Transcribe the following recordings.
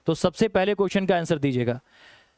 तो सबसे पहले क्वेश्चन का आंसर दीजिएगा।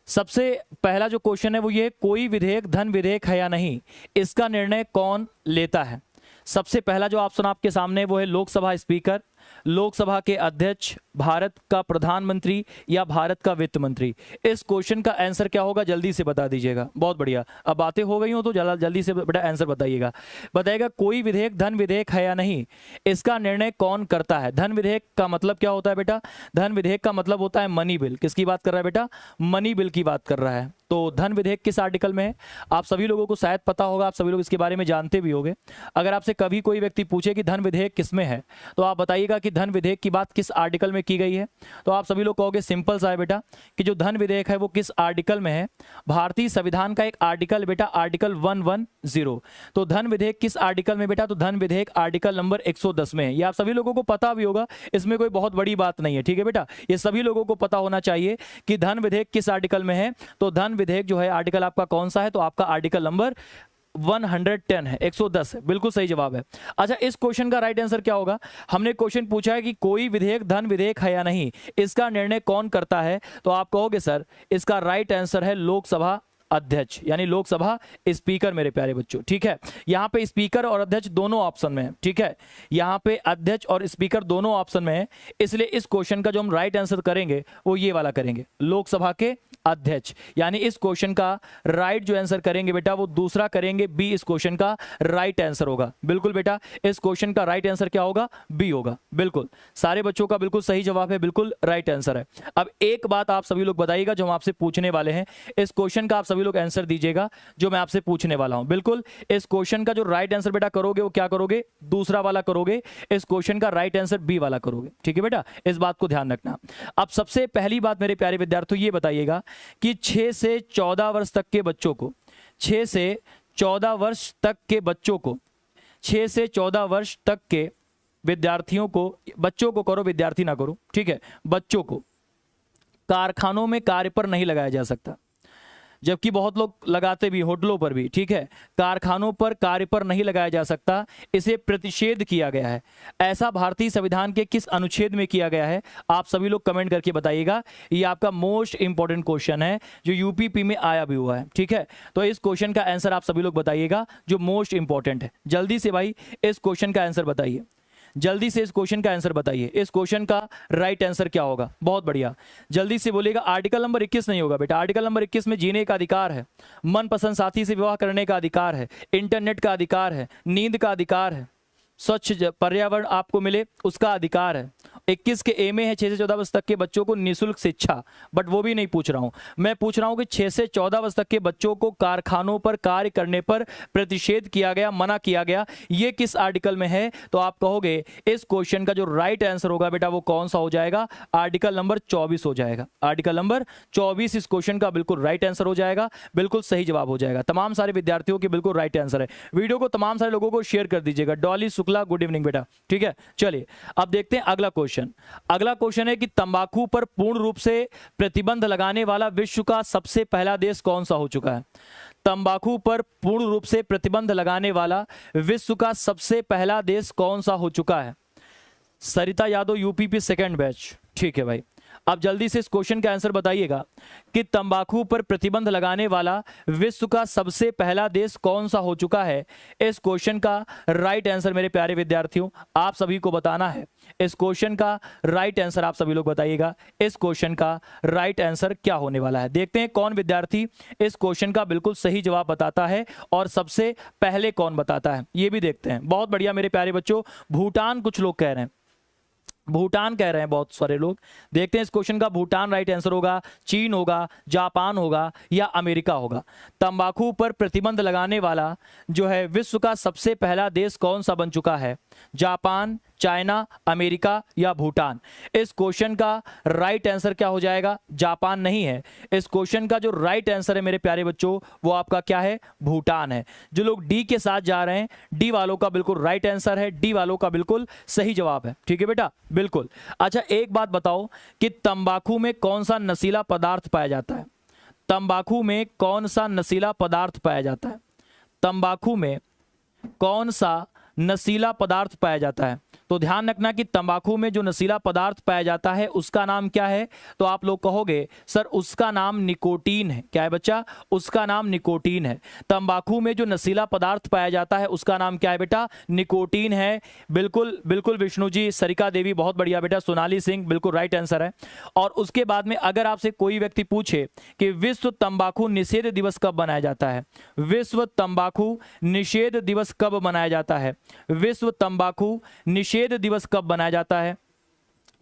सबसे पहला जो क्वेश्चन है वो ये, कोई विधेयक धन विधेयक है या नहीं, इसका निर्णय कौन लेता है। सबसे पहला जो ऑप्शन आपके सामने वो है लोकसभा स्पीकर, लोकसभा के अध्यक्ष, भारत का प्रधानमंत्री या भारत का वित्त मंत्री। इस क्वेश्चन का आंसर क्या होगा जल्दी से बता दीजिएगा। बहुत बढ़िया, अब बातें हो गई हो तो जल्दी से बेटा आंसर बताइएगा। बताइएगा कोई विधेयक धन विधेयक है या नहीं, इसका निर्णय कौन करता है। धन विधेयक का मतलब क्या होता है बेटा, धन विधेयक का मतलब होता है मनी बिल। किसकी बात कर रहा है बेटा, मनी बिल की बात कर रहा है। तो धन विधेयक किस आर्टिकल में है, आप सभी लोगों को शायद पता होगा, आप सभी लोग इसके बारे में जानते भी होंगे। अगर आपसे कभी कोई व्यक्ति पूछे कि धन विधेयक किसमें है, तो आप बताइएगा कि धन विधेयक की बात किस आर्टिकल में की गई है। तो आप सभी लोग कहोगे सिंपल सा है बेटा कि जो धन विधेयक है वो किस आर्टिकल में है, भारतीय संविधान का एक आर्टिकल बेटा, आर्टिकल 110। तो धन विधेयक किस आर्टिकल में बेटा, तो धन विधेयक आर्टिकल नंबर 110 में है। ये आप सभी लोगों को पता भी होगा, इसमें कोई बहुत बड़ी बात नहीं है, ठीक है बेटा। ये सभी लोगों को पता होना चाहिए कि धन विधेयक किस आर्टिकल में है। तो धन विधेयक जो है आर्टिकल आपका कौन सा है, तो आपका आर्टिकल नंबर 110 है, 110 है, बिल्कुल सही जवाब है। अच्छा, इस क्वेश्चन का राइट आंसर क्या होगा। हमने क्वेश्चन पूछा है कि कोई विधेयक धन विधेयक है या नहीं, इसका निर्णय कौन करता है। तो आप कहोगे सर इसका राइट आंसर है लोकसभा अध्यक्ष, यानी लोकसभा स्पीकर मेरे प्यारे बच्चों, ठीक है। यहाँ पे स्पीकर और अध्यक्ष दोनों ऑप्शन में है, ठीक है। यहाँ पे अध्यक्ष और स्पीकर दोनों ऑप्शन में है, इसलिए इस क्वेश्चन का जो हम राइट आंसर करेंगे वो ये वाला करेंगे, लोकसभा के अध्यक्ष। यानी इस क्वेश्चन का राइट जो आंसर करेंगे बेटा वो दूसरा करेंगे, बी इस क्वेश्चन का राइट आंसर होगा। बिल्कुल बेटा, इस क्वेश्चन का राइट आंसर क्या होगा, बी होगा। बिल्कुल सारे बच्चों का बिल्कुल सही जवाब है, बिल्कुल राइट आंसर है। अब एक बात आप सभी लोग बताइएगा जो हम आपसे पूछने वाले हैं, इस क्वेश्चन का आप सभी लोग आंसर दीजिएगा जो मैं आपसे पूछने वाला हूं। बिल्कुल इस क्वेश्चन का जो राइट आंसर बेटा करोगे वो क्या करोगे, दूसरा वाला करोगे। इस क्वेश्चन का राइट आंसर बी वाला करोगे, ठीक है बेटा, इस बात को ध्यान रखना। अब सबसे पहली बात मेरे प्यारे विद्यार्थियों ये बताइएगा कि 6 से 14 वर्ष तक के बच्चों को, 6 से 14 वर्ष तक के बच्चों को, 6 से 14 वर्ष तक के विद्यार्थियों को, बच्चों को करो, विद्यार्थी ना करो, ठीक है, बच्चों को कारखानों में कार्य पर नहीं लगाया जा सकता, जबकि बहुत लोग लगाते भी, होटलों पर भी, ठीक है। कारखानों पर कार्य पर नहीं लगाया जा सकता, इसे प्रतिषेध किया गया है। ऐसा भारतीय संविधान के किस अनुच्छेद में किया गया है, आप सभी लोग कमेंट करके बताइएगा। ये आपका मोस्ट इंपॉर्टेंट क्वेश्चन है जो यूपीपी में आया भी हुआ है, ठीक है। तो इस क्वेश्चन का आंसर आप सभी लोग बताइएगा जो मोस्ट इंपॉर्टेंट है। जल्दी से भाई इस क्वेश्चन का आंसर बताइए, जल्दी से इस क्वेश्चन का आंसर बताइए। इस क्वेश्चन का राइट आंसर क्या होगा, बहुत बढ़िया, जल्दी से बोलिएगा। आर्टिकल नंबर 21 नहीं होगा बेटा, आर्टिकल नंबर 21 में जीने का अधिकार है, मनपसंद साथी से विवाह करने का अधिकार है, इंटरनेट का अधिकार है, नींद का अधिकार है, स्वच्छ पर्यावरण आपको मिले उसका अधिकार है। 21 के ए में है 6 से 14 वर्ष तक के बच्चों को निःशुल्क शिक्षा, बट वो भी नहीं पूछ रहा हूं मैं, पूछ रहा हूं कि 6 से 14 वर्ष तक के बच्चों को कारखानों पर कार्य करने पर प्रतिषेध किया गया, मना किया गया, ये किस आर्टिकल में है। तो आप कहोगे इस क्वेश्चन का जो राइट आंसर होगा बेटा वो कौन सा हो जाएगा, आर्टिकल नंबर 24 हो जाएगा। आर्टिकल नंबर 24 इस क्वेश्चन का बिल्कुल राइट आंसर हो जाएगा, बिल्कुल सही जवाब हो जाएगा। तमाम सारे विद्यार्थियों के बिल्कुल राइट आंसर है। वीडियो को तमाम सारे लोगों को शेयर कर दीजिएगा। डॉली शुक्ला गुड इवनिंग बेटा, ठीक है। चलिए अब देखते हैं अगला क्वेश्चन। अगला क्वेश्चन है कि तंबाकू पर पूर्ण रूप से प्रतिबंध लगाने वाला विश्व का सबसे पहला देश कौन सा हो चुका है। तंबाकू पर पूर्ण रूप से प्रतिबंध लगाने वाला विश्व का सबसे पहला देश कौन सा हो चुका है। सरिता यादव यूपीपी सेकंड बैच, ठीक है भाई। आप जल्दी से इस क्वेश्चन का आंसर बताइएगा कि तंबाकू पर प्रतिबंध लगाने वाला विश्व का सबसे पहला देश कौन सा हो चुका है। इस क्वेश्चन का राइट आंसर मेरे प्यारे विद्यार्थियों आप सभी को बताना है। इस क्वेश्चन का राइट आंसर आप सभी लोग बताइएगा। इस क्वेश्चन का राइट आंसर क्या होने वाला है, देखते हैं कौन विद्यार्थी इस क्वेश्चन का बिल्कुल सही जवाब बताता है और सबसे पहले कौन बताता है, ये भी देखते हैं। बहुत बढ़िया मेरे प्यारे बच्चों, भूटान कुछ लोग कह रहे हैं, भूटान कह रहे हैं बहुत सारे लोग। देखते हैं इस क्वेश्चन का भूटान राइट आंसर होगा, चीन होगा, जापान होगा या अमेरिका होगा। तंबाकू पर प्रतिबंध लगाने वाला जो है विश्व का सबसे पहला देश कौन सा बन चुका है, जापान, चाइना, अमेरिका या भूटान। इस क्वेश्चन का राइट आंसर क्या हो जाएगा, जापान नहीं है। इस क्वेश्चन का जो राइट आंसर है मेरे प्यारे बच्चों वो आपका क्या है, भूटान है। जो लोग डी के साथ जा रहे हैं, डी वालों का बिल्कुल राइट आंसर है, डी वालों का बिल्कुल सही जवाब है, ठीक है बेटा, बिल्कुल। अच्छा एक बात बताओ कि तंबाकू में कौन सा नशीला पदार्थ पाया जाता है। तंबाकू में कौन सा नशीला पदार्थ पाया जाता है, तंबाकू में कौन सा नशीला पदार्थ पाया जाता है। तो ध्यान रखना कि तंबाकू में जो नशीला पदार्थ पाया जाता है उसका नाम क्या है, तो आप लोग कहोगे सर उसका नाम निकोटीन है। क्या है बच्चा? उसका नाम निकोटीन है। तंबाकू में जो नशीला पदार्थ पाया जाता है उसका नाम क्या है बेटा? निकोटीन है। बिल्कुल बिल्कुल विष्णु जी, सरिका देवी बहुत बढ़िया बेटा, सोनाली सिंह बिल्कुल राइट आंसर है। और उसके बाद में अगर आपसे कोई व्यक्ति पूछे कि विश्व तंबाकू निषेध दिवस कब मनाया जाता है, विश्व तंबाकू निषेध दिवस कब मनाया जाता है, विश्व तंबाकू निषेध दिवस कब मनाया जाता है,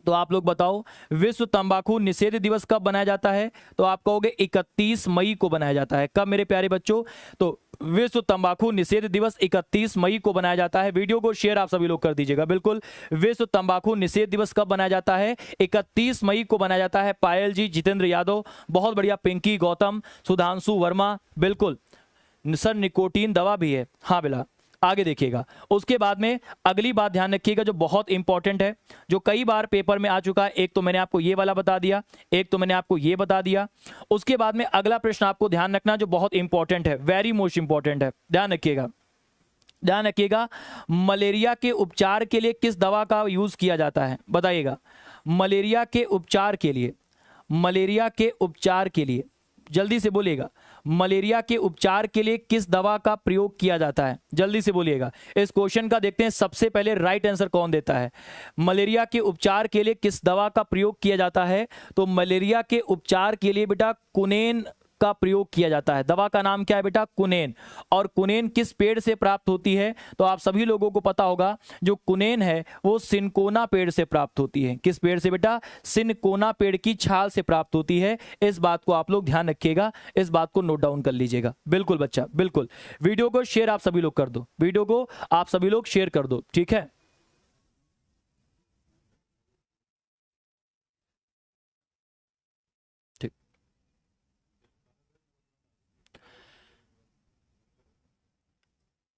तो आप लोग बताओ विश्व तंबाकू निषेध दिवस कब मनाया जाता है, तो आप कहोगे 31 मई को बनाया जाता है। कब मेरे प्यारे बच्चों? तो विश्व तंबाकू निषेध दिवस 31 मई को बनाया जाता है। वीडियो को शेयर आप सभी लोग कर दीजिएगा। बिल्कुल, विश्व तंबाकू निषेध दिवस कब बनाया जाता है? 31 मई को बनाया जाता है। पायल जी, जितेंद्र यादव बहुत बढ़िया, पिंकी गौतम, सुधांशु वर्मा, बिल्कुल सर निकोटीन दवा भी है। हाँ बेला, आगे देखिएगा। उसके बाद में अगली बात ध्यान रखिएगा जो बहुत इंपॉर्टेंट है, जो कई बार पेपर में आ चुका है। एक तो मैंने आपको ये वाला बता दिया, एक तो मैंने आपको ये बता दिया। उसके बाद में अगला प्रश्न आपको ध्यान रखना जो बहुत इंपॉर्टेंट है, वेरी मोस्ट इंपॉर्टेंट है, ध्यान रखिएगा। ध्यान रखिएगा, मलेरिया के उपचार के लिए किस दवा का यूज किया जाता है? बताइएगा। मलेरिया के उपचार के लिए, मलेरिया के उपचार के लिए, जल्दी से बोलिएगा, मलेरिया के उपचार के लिए किस दवा का प्रयोग किया जाता है? जल्दी से बोलिएगा। इस क्वेश्चन का देखते हैं सबसे पहले राइट आंसर कौन देता है। मलेरिया के उपचार के लिए किस दवा का प्रयोग किया जाता है? तो मलेरिया के उपचार के लिए बेटा कुनेन का प्रयोग किया जाता है। दवा का नाम क्या है बेटा? कुनेन। और कुनेन किस पेड़ से प्राप्त होती है? तो आप सभी लोगों को पता होगा जो कुनेन है वो सिनकोना पेड़ से प्राप्त होती है। किस पेड़ से बेटा? सिनकोना पेड़ की छाल से प्राप्त होती है। इस बात को आप लोग ध्यान रखिएगा, इस बात को नोट डाउन कर लीजिएगा। बिल्कुल बच्चा, बिल्कुल। वीडियो को शेयर आप सभी लोग कर दो, वीडियो को आप सभी लोग शेयर कर दो, ठीक है।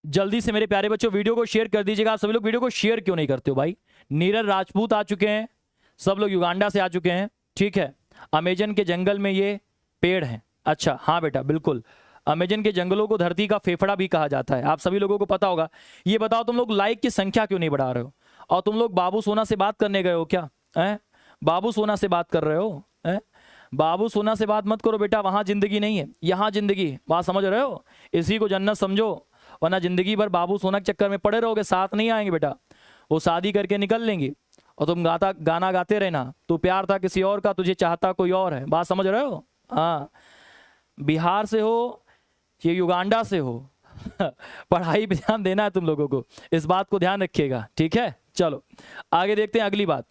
जल्दी से मेरे प्यारे बच्चों वीडियो को शेयर कर दीजिएगा। आप सभी लोग वीडियो को शेयर क्यों नहीं करते हो भाई? नीरज राजपूत आ चुके हैं, सब लोग युगांडा से आ चुके हैं, ठीक है। अमेजन के जंगल में ये पेड़ हैं। अच्छा हाँ बेटा, बिल्कुल। अमेजन के जंगलों को धरती का फेफड़ा भी कहा जाता है, आप सभी लोगों को पता होगा। ये बताओ तुम लोग लाइक की संख्या क्यों नहीं बढ़ा रहे हो? और तुम लोग बाबू सोना से बात करने गए हो क्या? बाबू सोना से बात कर रहे हो? बाबू सोना से बात मत करो बेटा, वहां जिंदगी नहीं है, यहाँ जिंदगी। बात समझ रहे हो? इसी को जन्नत समझो, वरना जिंदगी भर बाबू सोना के चक्कर में पड़े रहोगे, साथ नहीं आएंगे बेटा। वो शादी करके निकल लेंगी और तुम गाना गाते रहना, तू प्यार था किसी और का, तुझे चाहता कोई और है। बात समझ रहे हो? हाँ, बिहार से हो ये युगांडा से हो पढ़ाई पे ध्यान देना है तुम लोगों को, इस बात को ध्यान रखिएगा, ठीक है। चलो आगे देखते हैं अगली बात।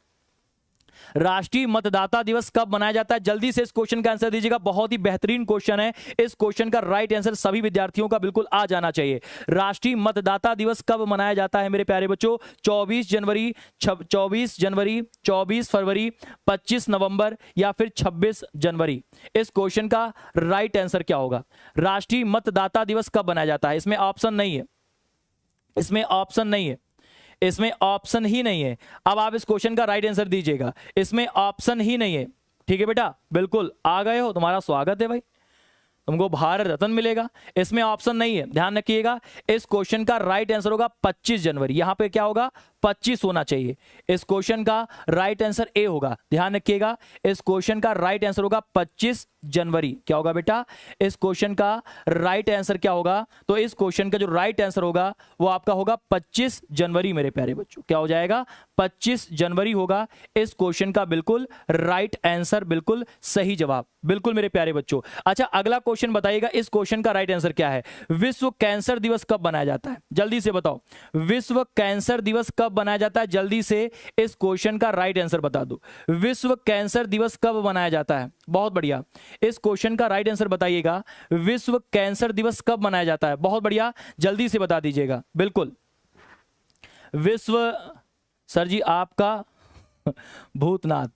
राष्ट्रीय मतदाता दिवस कब मनाया जाता है? जल्दी से इस क्वेश्चन का आंसर दीजिएगा, बहुत ही बेहतरीन क्वेश्चन है। इस क्वेश्चन का राइट आंसर सभी विद्यार्थियों का बिल्कुल आ जाना चाहिए। राष्ट्रीय मतदाता दिवस कब मनाया जाता है मेरे प्यारे बच्चों? 24 जनवरी, 24 फरवरी, 25 नवंबर या फिर 26 जनवरी। इस क्वेश्चन का राइट आंसर क्या होगा? राष्ट्रीय मतदाता दिवस कब मनाया जाता है? इसमें ऑप्शन नहीं है, इसमें ऑप्शन नहीं है, इसमें ऑप्शन ही नहीं है। अब आप इस क्वेश्चन का राइट आंसर दीजिएगा, इसमें ऑप्शन ही नहीं है, ठीक है बेटा। बिल्कुल आ गए हो, तुम्हारा स्वागत है भाई, तुमको भारत रत्न मिलेगा। इसमें ऑप्शन नहीं है, ध्यान रखिएगा। इस क्वेश्चन का राइट आंसर होगा 25 जनवरी। यहां पे क्या होगा? 25 होना चाहिए। इस क्वेश्चन का राइट आंसर ए होगा, ध्यान रखिएगा। इस क्वेश्चन का राइट आंसर होगा 25 जनवरी। क्या होगा बेटा? इस क्वेश्चन का राइट आंसर क्या होगा? तो इस क्वेश्चन का जो राइट आंसर होगा वो आपका होगा 25 जनवरी मेरे प्यारे बच्चों। क्या हो जाएगा? 25 जनवरी होगा इस क्वेश्चन का बिल्कुल राइट आंसर, बिल्कुल सही जवाब, बिल्कुल मेरे प्यारे बच्चों। अच्छा अगला क्वेश्चन बताइएगा, इस क्वेश्चन का राइट आंसर क्या है? विश्व कैंसर दिवस कब मनाया जाता है? जल्दी से बताओ, विश्व कैंसर दिवस कब मनाया जाता है? जल्दी से इस क्वेश्चन का राइट आंसर बता दो। विश्व कैंसर दिवस कब मनाया जाता है? बहुत बढ़िया, इस क्वेश्चन का राइट आंसर बताइएगा। विश्व कैंसर दिवस कब मनाया जाता है? बहुत बढ़िया, जल्दी से बता दीजिएगा। बिल्कुल, विश्व, सर जी आपका भूतनाथ।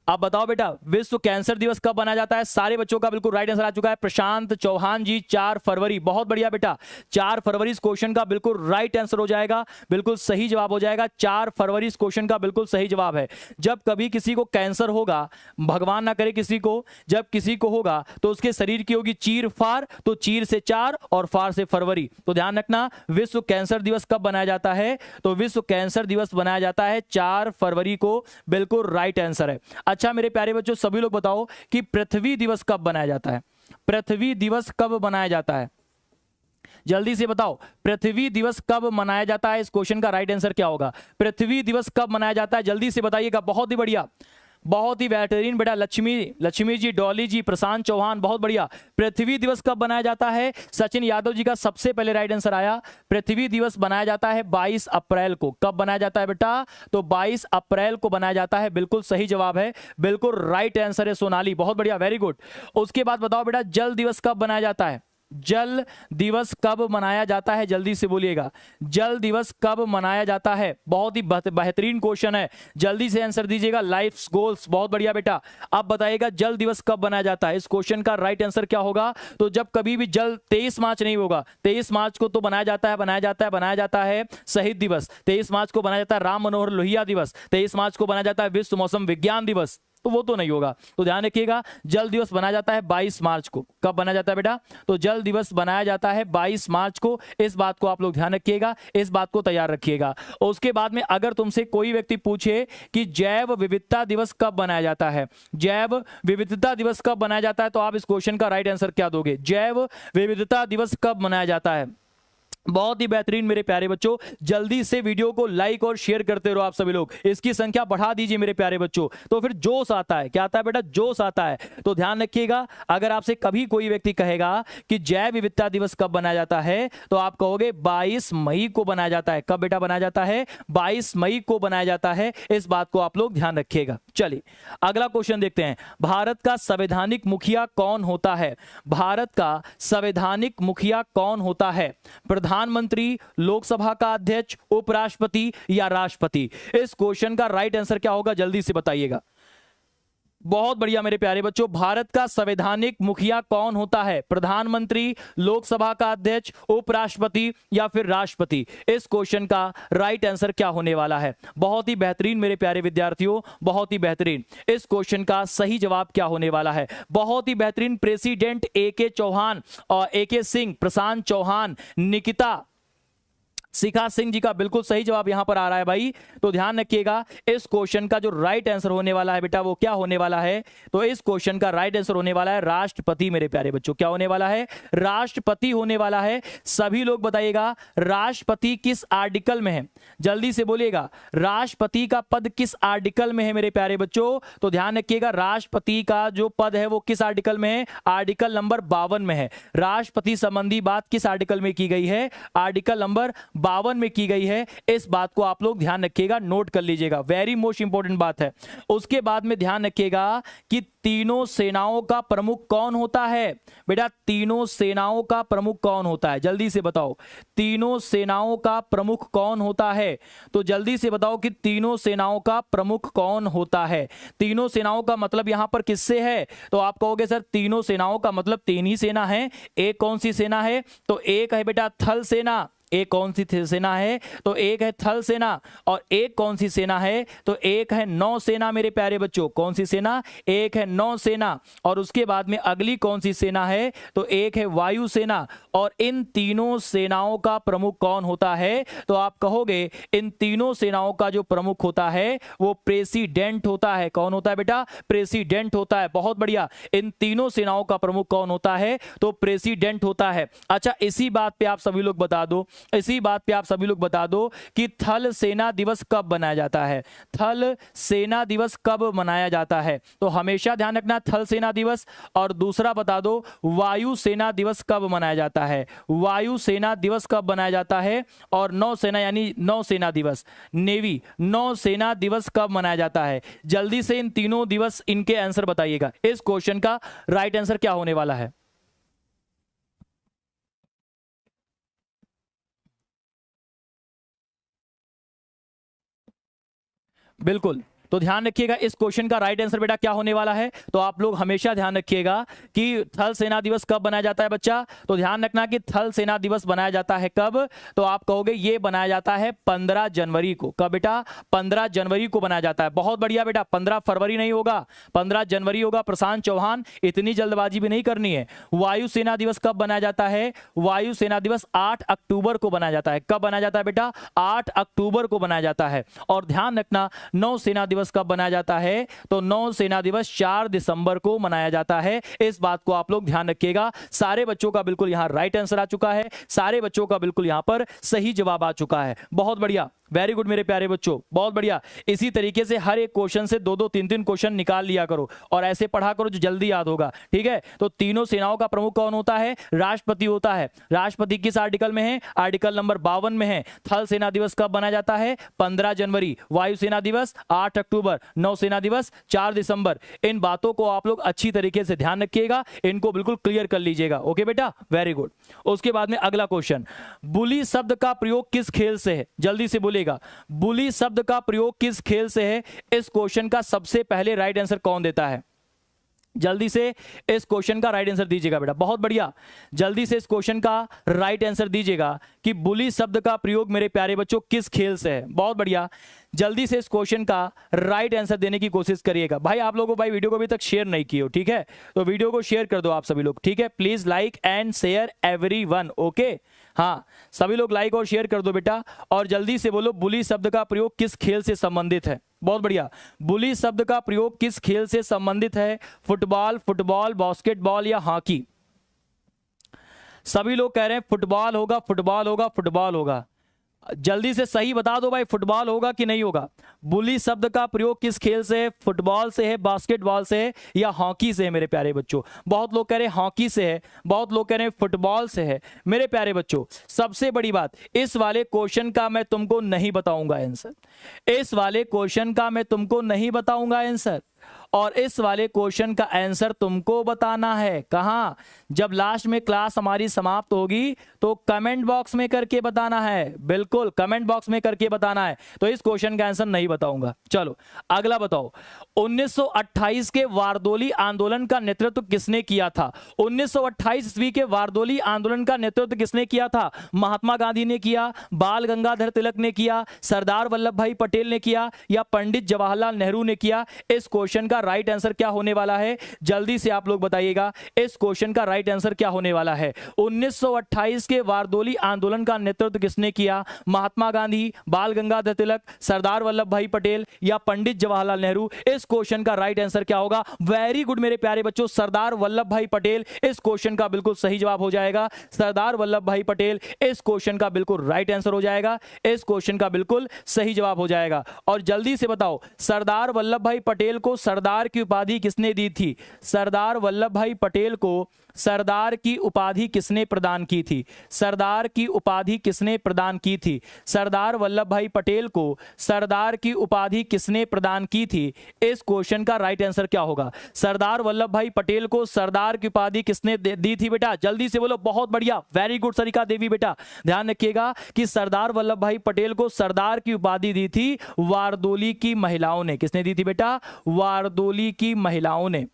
अब बताओ बेटा, विश्व कैंसर दिवस कब मनाया जाता है? सारे बच्चों का बिल्कुल राइट आंसर आ चुका है। प्रशांत चौहान जी 4 फरवरी, बहुत बढ़िया बेटा, 4 फरवरी इस क्वेश्चन का बिल्कुल राइट आंसर हो जाएगा, बिल्कुल सही जवाब हो जाएगा। 4 फरवरी इस क्वेश्चन का बिल्कुल सही जवाब है। जब कभी किसी को कैंसर होगा, भगवान ना करे किसी को, जब किसी को होगा तो उसके शरीर की होगी चीर फार, तो चीर से 4 और फार से फरवरी। तो ध्यान रखना, विश्व कैंसर दिवस कब मनाया जाता है? तो विश्व कैंसर दिवस मनाया जाता है 4 फरवरी को, बिल्कुल राइट आंसर है। अच्छा मेरे प्यारे बच्चों, सभी लोग बताओ कि पृथ्वी दिवस कब मनाया जाता है? पृथ्वी दिवस कब मनाया जाता है? जल्दी से बताओ, पृथ्वी दिवस कब मनाया जाता है? इस क्वेश्चन का राइट आंसर क्या होगा? पृथ्वी दिवस कब मनाया जाता है? जल्दी से बताइएगा। बहुत ही बढ़िया, बहुत ही बेहतरीन बेटा, लक्ष्मी जी, डॉली जी, प्रशांत चौहान, बहुत बढ़िया। पृथ्वी दिवस कब मनाया जाता है? सचिन यादव जी का सबसे पहले राइट आंसर आया। पृथ्वी दिवस बनाया जाता है 22 अप्रैल को। कब बनाया जाता है बेटा? तो 22 अप्रैल को बनाया जाता है, बिल्कुल सही जवाब है, बिल्कुल राइट आंसर है सोनाली, बहुत बढ़िया, वेरी गुड। उसके बाद बताओ बेटा, जल दिवस कब मनाया जाता है? जल दिवस कब मनाया जाता है? जल्दी से बोलिएगा, जल दिवस कब मनाया जाता है? बहुत ही बेहतरीन क्वेश्चन है, जल्दी से आंसर दीजिएगा। लाइफ गोल्स, बहुत बढ़िया बेटा। अब बताइएगा जल दिवस कब मनाया जाता है? इस क्वेश्चन का राइट आंसर क्या होगा? तो जब कभी भी जल 23 मार्च नहीं होगा, 23 मार्च को तो बनाया जाता है शहीद दिवस, 23 मार्च को बनाया जाता है राम मनोहर लोहिया दिवस, 23 मार्च को बनाया जाता है विश्व मौसम विज्ञान दिवस, तो वो तो नहीं होगा। तो ध्यान रखिएगा, जल दिवस बनाया जाता है 22 मार्च को। कब बनाया जाता है बेटा? तो जल दिवस बनाया जाता है 22 मार्च को। इस बात को आप लोग ध्यान रखिएगा, इस बात को तैयार रखिएगा। उसके बाद में अगर तुमसे कोई व्यक्ति पूछे कि जैव विविधता दिवस कब बनाया जाता है, जैव विविधता दिवस कब बनाया जाता है, तो आप इस क्वेश्चन का राइट आंसर क्या दोगे? जैव विविधता दिवस कब मनाया जाता है? बहुत ही बेहतरीन मेरे प्यारे बच्चों, जल्दी से वीडियो को लाइक और शेयर करते रहो आप सभी लोग, इसकी संख्या बढ़ा दीजिए मेरे प्यारे बच्चों, तो फिर जोश आता है। क्या आता है बेटा? जोश आता है। तो ध्यान रखिएगा, अगर आपसे कभी कोई व्यक्ति कहेगा कि जैव विविधता दिवस कब बनाया जाता है, तो आप कहोगे 22 मई को बनाया जाता है। कब बेटा बनाया जाता है? 22 मई को बनाया जाता है। इस बात को आप लोग ध्यान रखिएगा। चलिए अगला क्वेश्चन देखते हैं। भारत का संवैधानिक मुखिया कौन होता है? भारत का संवैधानिक मुखिया कौन होता है? प्रधानमंत्री, लोकसभा का अध्यक्ष, उपराष्ट्रपति या राष्ट्रपति? इस क्वेश्चन का राइट आंसर क्या होगा? जल्दी से बताइएगा। बहुत बढ़िया मेरे प्यारे बच्चों, भारत का संवैधानिक मुखिया कौन होता है? प्रधानमंत्री, लोकसभा का अध्यक्ष, उपराष्ट्रपति या फिर राष्ट्रपति? इस क्वेश्चन का राइट आंसर क्या होने वाला है? बहुत ही बेहतरीन मेरे प्यारे विद्यार्थियों, बहुत ही बेहतरीन। इस क्वेश्चन का सही जवाब क्या होने वाला है? बहुत ही बेहतरीन। प्रेसिडेंट AK चौहान और AK सिंह, प्रशांत चौहान, निकिता शिखा सिंह जी का बिल्कुल सही जवाब यहां पर आ रहा है भाई। तो ध्यान रखिएगा, इस क्वेश्चन का जो राइट आंसर होने वाला है बेटा, वो क्या होने वाला है? तो इस क्वेश्चन का राइट आंसर होने वाला है राष्ट्रपति। मेरे प्यारे बच्चों, क्या होने वाला है? राष्ट्रपति होने वाला है। सभी लोग बताइएगा, राष्ट्रपति किस आर्टिकल में है? जल्दी से बोलिएगा, राष्ट्रपति का पद किस आर्टिकल में है मेरे प्यारे बच्चों? तो ध्यान रखिएगा, राष्ट्रपति का जो पद है वो किस आर्टिकल में है? आर्टिकल नंबर 52 में है। राष्ट्रपति संबंधी बात किस आर्टिकल में की गई है? आर्टिकल नंबर 52 में की गई है। इस बात को आप लोग ध्यान रखिएगा, नोट कर लीजिएगा, वेरी मोस्ट इंपॉर्टेंट बात है। उसके बाद में ध्यान रखिएगा कि तीनों सेनाओं का प्रमुख कौन होता है? बेटा तीनों सेनाओं का प्रमुख कौन होता है? जल्दी से बताओ, तीनों सेनाओं का प्रमुख कौन होता है? तो जल्दी से बताओ कि तीनों सेनाओं का प्रमुख कौन होता है? तीनों सेनाओं का मतलब यहां पर किससे है? तो आप कहोगे सर तीनों सेनाओं का मतलब 3 ही सेना है। एक कौन सी सेना है? तो एक है बेटा थल सेना। एक कौन सी सेना है? तो एक है थल सेना। और एक कौन सी सेना है? तो एक है नौसेना। मेरे प्यारे बच्चों, कौन सी सेना? एक है नौसेना। और उसके बाद में अगली कौन सी सेना है? तो एक है वायुसेना। और इन तीनों सेनाओं का प्रमुख कौन होता है? तो आप कहोगे इन तीनों सेनाओं का जो प्रमुख होता है वो प्रेसिडेंट होता है। कौन होता है बेटा? प्रेसिडेंट होता है। बहुत बढ़िया। इन तीनों सेनाओं का प्रमुख कौन होता है? तो प्रेसिडेंट होता है। अच्छा, इसी बात पे आप सभी लोग बता दो, इसी बात पे आप सभी लोग बता दो कि थल सेना दिवस कब मनाया जाता है? थल सेना दिवस कब मनाया जाता है? तो हमेशा ध्यान रखना, थल सेना दिवस। और दूसरा बता दो, वायु सेना दिवस कब मनाया जाता है? वायु सेना दिवस कब मनाया जाता है? और नौसेना यानी नौसेना दिवस, नेवी नौसेना दिवस कब मनाया जाता है? जल्दी से इन तीनों दिवस इनके आंसर बताइएगा। इस क्वेश्चन का राइट आंसर क्या होने वाला है? बिल्कुल तो ध्यान रखिएगा इस क्वेश्चन का राइट आंसर बेटा क्या होने वाला है। तो आप लोग हमेशा ध्यान रखिएगा कि थल सेना दिवस कब बनाया जाता है बच्चा। तो ध्यान रखना कि थल सेना दिवस बनाया जाता है कब, तो आप कहोगे ये बनाया जाता है 15 जनवरी को। कब बेटा? 15 जनवरी को बनाया जाता है। बहुत बढ़िया बेटा, 15 फरवरी नहीं होगा, 15 जनवरी होगा। प्रशांत चौहान, इतनी जल्दबाजी भी नहीं करनी है। वायुसेना दिवस कब बनाया जाता है? वायुसेना दिवस 8 अक्टूबर को बनाया जाता है। कब बनाया जाता है बेटा? 8 अक्टूबर को बनाया जाता है। और ध्यान रखना नौसेना दिवस कब बनाया जाता है? तो नौसेना दिवस 4 दिसंबर को मनाया जाता है। इस बात को आप लोग ध्यान रखिएगा। सारे बच्चों का बिल्कुल यहां राइट आंसर आ चुका है, सारे बच्चों का बिल्कुल यहां पर सही जवाब आ चुका है। बहुत बढ़िया, वेरी गुड मेरे प्यारे बच्चों, बहुत बढ़िया। इसी तरीके से हर एक क्वेश्चन से 2-2 3-3 क्वेश्चन निकाल लिया करो और ऐसे पढ़ा करो जो जल्दी याद होगा, ठीक है। तो तीनों सेनाओं का प्रमुख कौन होता है? राष्ट्रपति होता है। राष्ट्रपति किस आर्टिकल में है? आर्टिकल नंबर 52 में है। थल सेना दिवस कब बनाया जाता है? 15 जनवरी। वायुसेना दिवस 8 अक्टूबर। नौसेना दिवस 4 दिसंबर। इन बातों को आप लोग अच्छी तरीके से ध्यान रखिएगा, इनको बिल्कुल क्लियर कर लीजिएगा। ओके बेटा, वेरी गुड। उसके बाद में अगला क्वेश्चन, बुली शब्द का प्रयोग किस खेल से है? जल्दी से बोलिएगा, बुली शब्द का प्रयोग किस खेल से है? इस क्वेश्चन का सबसे पहले राइट आंसर कौन देता है? जल्दी से इस क्वेश्चन का राइट आंसर दीजिएगा बेटा, बहुत बढ़िया। जल्दी से इस क्वेश्चन का राइट आंसर दीजिएगा कि बुली शब्द का प्रयोग मेरे प्यारे बच्चों किस खेल से है। बहुत बढ़िया, जल्दी से इस क्वेश्चन का राइट आंसर देने की कोशिश करिएगा। भाई आप लोगों को भाई वीडियो को अभी तक शेयर नहीं किए हो, ठीक है, तो वीडियो को शेयर कर दो आप सभी लोग, ठीक है। Please like and share everyone, okay. हाँ, सभी लोग लाइक और शेयर कर दो बेटा। और जल्दी से बोलो बुली शब्द का प्रयोग किस खेल से संबंधित है? बहुत बढ़िया, बुली शब्द का प्रयोग किस खेल से संबंधित है? फुटबॉल, बास्केटबॉल या हॉकी? सभी लोग कह रहे हैं फुटबॉल होगा, फुटबॉल होगा, फुटबॉल होगा। जल्दी से सही बता दो भाई, फुटबॉल होगा कि नहीं होगा? बुली शब्द का प्रयोग किस खेल से है? फुटबॉल से है, बास्केटबॉल से है या हॉकी से है मेरे प्यारे बच्चों? बहुत लोग कह रहे हैं हॉकी से है, बहुत लोग कह रहे हैं फुटबॉल से है। मेरे प्यारे बच्चों, सबसे बड़ी बात, इस वाले क्वेश्चन का मैं तुमको नहीं बताऊंगा आंसर। इस वाले क्वेश्चन का मैं तुमको नहीं बताऊंगा आंसर, और इस वाले क्वेश्चन का आंसर तुमको बताना है। कहां? जब लास्ट में क्लास हमारी समाप्त होगी तो कमेंट बॉक्स में करके बताना है, बिल्कुल कमेंट बॉक्स में करके बताना है। तो इस क्वेश्चन का आंसर नहीं बताऊंगा। चलो अगला बताओ, 1928 के वारदोली आंदोलन का नेतृत्व किसने किया था? 1928 ईस्वी के वारदोली आंदोलन का नेतृत्व किसने किया था? महात्मा गांधी ने किया, बाल गंगाधर तिलक ने किया, सरदार वल्लभ भाई पटेल ने किया या पंडित जवाहरलाल नेहरू ने किया? इस क्वेश्चन का राइट आंसर क्या होने वाला है? जल्दी से आप लोग बताइएगा, इस क्वेश्चन का राइट आंसर क्या होने वाला है? 1928 के वारदोली आंदोलन का नेतृत्व किसने किया? महात्मा गांधी, बाल गंगाधर तिलक, सरदार वल्लभ भाई पटेल या पंडित जवाहरलाल नेहरू? इस क्वेश्चन का राइट आंसर क्या होगा? वेरी गुड मेरे प्यारे बच्चों, सरदार वल्लभ भाई पटेल इस क्वेश्चन का बिल्कुल सही जवाब हो जाएगा। सरदार वल्लभ भाई पटेल इस क्वेश्चन का बिल्कुल राइट आंसर हो जाएगा, इस क्वेश्चन का बिल्कुल सही जवाब हो जाएगा। और जल्दी से बताओ, सरदार वल्लभ भाई पटेल को सरदार की उपाधि किसने दी थी? सरदार वल्लभ भाई पटेल को सरदार की उपाधि किसने प्रदान की थी? सरदार की उपाधि किसने प्रदान की थी? सरदार वल्लभ भाई पटेल को सरदार की उपाधि किसने प्रदान की थी? इस क्वेश्चन का राइट आंसर क्या होगा? सरदार वल्लभ भाई पटेल को सरदार की उपाधि किसने दी थी बेटा? जल्दी से बोलो, बहुत बढ़िया, वेरी गुड सरिका देवी बेटा। ध्यान रखिएगा कि सरदार वल्लभ भाई पटेल को सरदार की उपाधि दी थी वारदोली की महिलाओं ने। किसने दी थी बेटा? वारदोली की महिलाओं ने।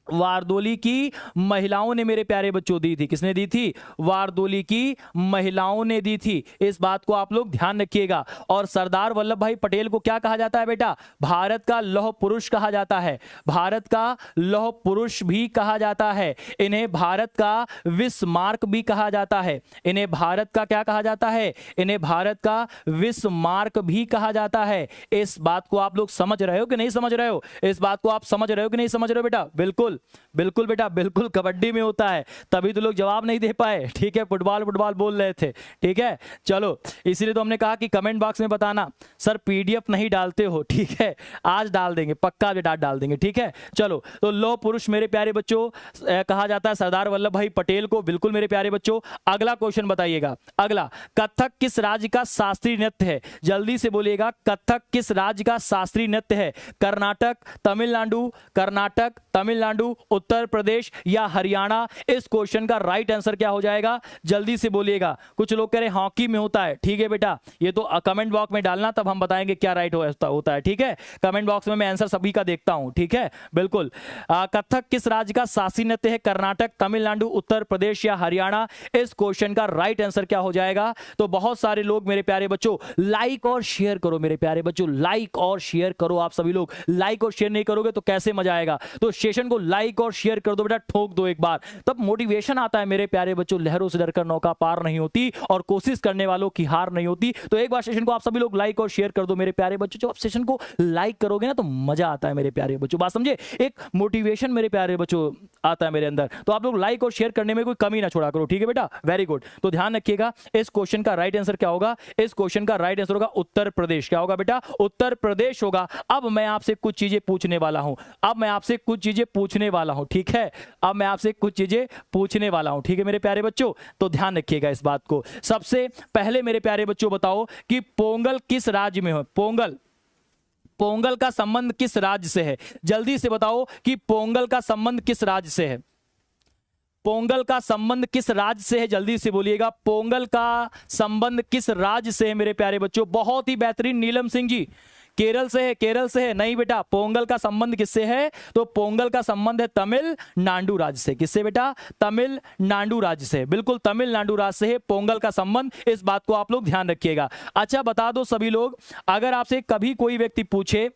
वारदोली की महिलाओं ने मेरे प्यारे बच्चों दी थी। किसने दी थी? वारदोली की महिलाओं ने दी थी। इस बात को आप लोग ध्यान रखिएगा। और सरदार वल्लभ भाई पटेल को क्या कहा जाता है बेटा? भारत का लौह पुरुष कहा जाता है, भारत का लौह पुरुष भी कहा जाता है। इन्हें भारत का विस्मार्क भी कहा जाता है। इन्हें भारत का क्या कहा जाता है? इन्हें भारत का विस्मार्क भी कहा जाता है। इस बात को आप लोग समझ रहे हो कि नहीं समझ रहे हो? इस बात को आप समझ रहे हो कि नहीं समझ रहे हो बेटा? बिल्कुल बिल्कुल बेटा, बिल्कुल कबड्डी में होता है, तभी तो लोग जवाब नहीं दे पाए, ठीक है। फुटबॉल फुटबॉल बोल रहे थे, ठीक है। चलो इसीलिए तो हमने कहा कि कमेंट बॉक्स में बताना, सर पीडीएफ नहीं डालते हो, ठीक है, आज डाल देंगे, पक्का बेटा डाल देंगे, ठीक है। चलो, तो लौह पुरुष मेरे प्यारे बच्चों कहा जाता है सरदार वल्लभ भाई पटेल को, बिल्कुल मेरे प्यारे बच्चों। अगला क्वेश्चन बताइएगा। अगला, कथक किस राज्य का शास्त्रीय नृत्य है? जल्दी से बोलिएगा, कथक किस राज्य का शास्त्रीय नृत्य है? कर्नाटक, तमिलनाडु, कर्नाटक, तमिलनाडु तमिलनाडु, उत्तर प्रदेश या हरियाणा? इस क्वेश्चन का राइट आंसर क्या हो जाएगा, जल्दी से बोलिएगा। कुछ लोग कह रहे हैं हॉकी में होता है, ठीक है बेटा, ये तो कमेंट बॉक्स में डालना, तब हम बताएंगे क्या राइट होता है, ठीक है। कमेंट बॉक्स में मैं आंसर सभी का देखता हूं, ठीक है, बिल्कुल। कथक किस राज्य का शासी नृत्य है, कर्नाटक, तमिलनाडु, उत्तर प्रदेश या हरियाणा? इस क्वेश्चन का राइट आंसर क्या हो जाएगा? तो बहुत सारे लोग मेरे प्यारे बच्चों लाइक और शेयर करो, मेरे प्यारे बच्चों लाइक और शेयर करो। आप सभी लोग लाइक और शेयर नहीं करोगे तो कैसे मजा आएगा? तो सेशन को लाइक और शेयर कर दो बेटा, ठोक दो एक बार, तब मोटिवेशन आता है मेरे प्यारे बच्चों। लहरों से डरकर नौका पार नहीं होती और कोशिश करने वालों की हार नहीं होती। तो एक बार सेशन को आप सभी लोग लाइक और शेयर कर दो मेरे प्यारे बच्चों। जब आप सेशन को लाइक करोगे ना तो मजा आता है मेरे प्यारे बच्चों, बात समझे, एक मोटिवेशन मेरे प्यारे बच्चों आता है मेरे अंदर। तो आप लोग लाइक और शेयर करने में कोई कमी ना छोड़ा करो, ठीक है बेटा, वेरी गुड। तो ध्यान रखिएगा, इस क्वेश्चन का राइट आंसर क्या होगा? इस क्वेश्चन का राइट आंसर होगा उत्तर प्रदेश। क्या होगा बेटा? उत्तर प्रदेश होगा। अब मैं आपसे कुछ चीजें पूछने वाला हूं, ठीक है, अब मैं आपसे कुछ चीजें पूछने वाला हूं, ठीक है मेरे प्यारे बच्चों। तो ध्यान रखिएगा इस बात को। सबसे पहले मेरे प्यारे बच्चों बताओ कि पोंगल किस राज्य में हो? पोंगल का संबंध किस राज्य से है? जल्दी से बताओ कि पोंगल का संबंध किस राज्य से है? पोंगल का संबंध किस राज्य से है? जल्दी से बोलिएगा, पोंगल का संबंध किस राज्य से है मेरे प्यारे बच्चों? बहुत ही बेहतरीन नीलम सिंह जी, केरल से है, केरल से है। नहीं बेटा, पोंगल का संबंध किससे है? तो पोंगल का संबंध है तमिलनाडु राज्य से। किससे बेटा? तमिलनाडु राज्य से, बिल्कुल तमिलनाडु राज्य से है पोंगल का संबंध। इस बात को आप लोग ध्यान रखिएगा। अच्छा बता दो सभी लोग, अगर आपसे कभी कोई व्यक्ति पूछे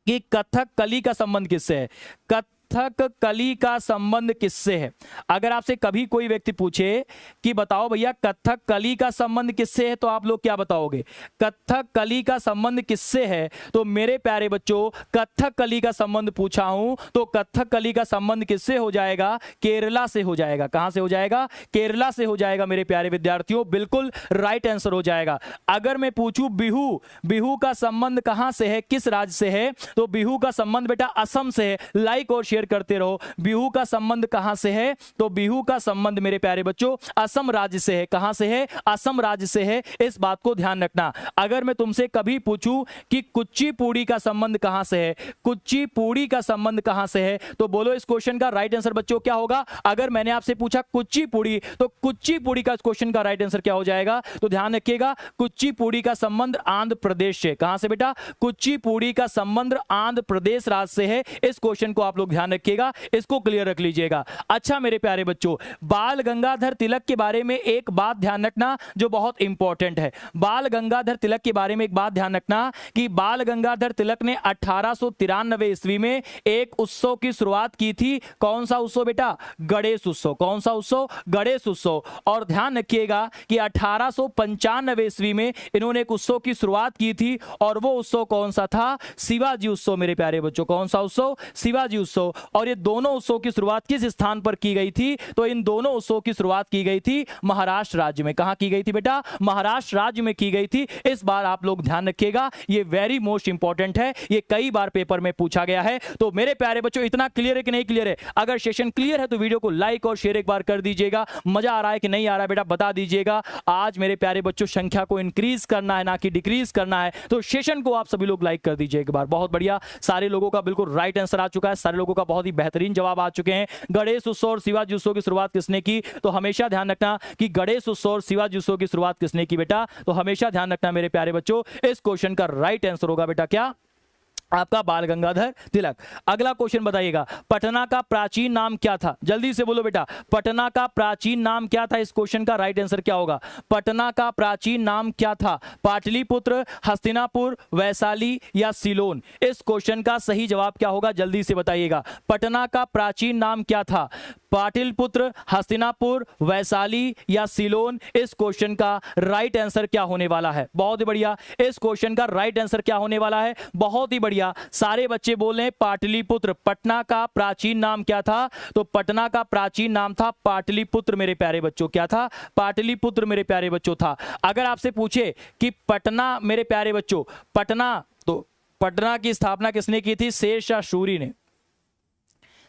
कि कथक कली का संबंध किससे है, कथक कली का संबंध किससे है, अगर आपसे कभी कोई व्यक्ति पूछे कि बताओ भैया कथक कली का संबंध किससे है, तो आप लोग क्या बताओगे? कथक कली का संबंध किससे है? तो मेरे प्यारे बच्चों, कथक कली का संबंध पूछा हूं तो कथक कली का संबंध किससे हो जाएगा? केरला से हो जाएगा। कहां से हो जाएगा? केरला से हो जाएगा मेरे प्यारे विद्यार्थियों, बिल्कुल राइट आंसर हो जाएगा। अगर मैं पूछूं बिहू का संबंध कहां से है, किस राज्य से है, तो बिहू का संबंध बेटा असम से है। लाइक और शेयर करते रहो। बिहू का संबंध कहां से है? तो बिहू का संबंध मेरे प्यारे बच्चों असम राज्य से है। कहां से है? असम राज्य से है। इस बात को ध्यान रखना। अगर मैं तुमसे कभी पूछूं कि कुचिपुड़ी का संबंध कहां से है, कुचिपुड़ी का संबंध कहां से है, तो बोलो इस क्वेश्चन का राइट आंसर बच्चों क्या होगा? अगर मैंने आपसे पूछा कुचिपुड़ी, तो कुचिपुड़ी का क्वेश्चन का राइट आंसर क्या हो जाएगा? तो ध्यान रखिएगा, कुचिपुड़ी का संबंध आंध्र प्रदेश से। कहां से बेटा? कुचिपुड़ी का संबंध आंध्र प्रदेश राज्य से है। इस क्वेश्चन को आप लोग ध्यान रखिएगा, इसको क्लियर रख लीजिएगा। अच्छा मेरे प्यारे बच्चों, बाल गंगाधर तिलक के बारे में एक बात ध्यान रखना जो बहुत इंपॉर्टेंट है। बाल गंगाधर तिलक के बारे में एक बात ध्यान रखना कि बाल गंगाधर तिलक ने 1893 ईस्वी में एक उत्सव की शुरुआत की थी। कौन सा उत्सव बेटा? गणेश उत्सव। कौन सा उत्सव? गणेश उत्सव। और ध्यान रखिएगा कि 1895 ईस्वी में इन्होंने एक उत्सव की शुरुआत की थी और वो उत्सव कौन सा था? शिवाजी उत्सव मेरे प्यारे बच्चों। कौन सा उत्सव? शिवाजी उत्सव। और ये दोनों उत्सव की शुरुआत किस स्थान पर की गई थी? तो इन दोनों उत्सव की शुरुआत की गई थी महाराष्ट्र राज्य में। कहां की गई थी बेटा? महाराष्ट्र राज्य में की गई थी। इस बार आप लोग ध्यान रखिएगा, ये वेरी मोस्ट इंपॉर्टेंट है, ये कई बार पेपर में पूछा गया है। तो मेरे प्यारे बच्चों इतना क्लियर है कि नहीं क्लियर है? अगर सेशन क्लियर है तो वीडियो को लाइक और शेयर एक बार कर दीजिएगा। मजा आ रहा है कि नहीं आ रहा है बेटा बता दीजिएगा। आज मेरे प्यारे बच्चों संख्या को इंक्रीज करना है ना कि डिक्रीज करना है, तो सेशन को आप सभी लोग लाइक कर दीजिए एक बार। बहुत बढ़िया, सारे लोगों का बिल्कुल राइट आंसर आ चुका है, सारे लोगों का बहुत ही बेहतरीन जवाब आ चुके हैं। गणेश उत्सव और शिवाजी उत्सव की शुरुआत किसने की? तो हमेशा ध्यान रखना कि गणेश उत्सव और शिवाजी उत्सव की शुरुआत किसने की बेटा? तो हमेशा ध्यान रखना मेरे प्यारे बच्चों, इस क्वेश्चन का राइट आंसर होगा बेटा क्या? आपका बाल गंगाधर तिलक। अगला क्वेश्चन बताइएगा, पटना का प्राचीन नाम क्या था? जल्दी से बोलो बेटा, पटना का प्राचीन नाम क्या था? इस क्वेश्चन का राइट आंसर क्या होगा? पटना का प्राचीन नाम क्या था? पाटलिपुत्र, हस्तिनापुर, वैशाली या सिलोन? इस क्वेश्चन का सही जवाब क्या होगा? जल्दी से बताइएगा। पटना का प्राचीन नाम क्या था? पाटलिपुत्र, हस्तिनापुर, वैशाली या सिलोन? इस क्वेश्चन का राइट आंसर क्या होने वाला है? बहुत ही बढ़िया, इस क्वेश्चन का राइट आंसर क्या होने वाला है? बहुत ही बढ़िया, सारे बच्चे बोल रहे हैं पाटलिपुत्र। पटना का प्राचीन नाम क्या था? तो पटना का प्राचीन नाम था पाटलिपुत्र मेरे प्यारे बच्चों। क्या था? पाटलिपुत्र मेरे प्यारे बच्चों था। अगर आपसे पूछे कि पटना मेरे प्यारे बच्चों, पटना, तो पटना की स्थापना किसने की थी? शेरशाह सूरी ने,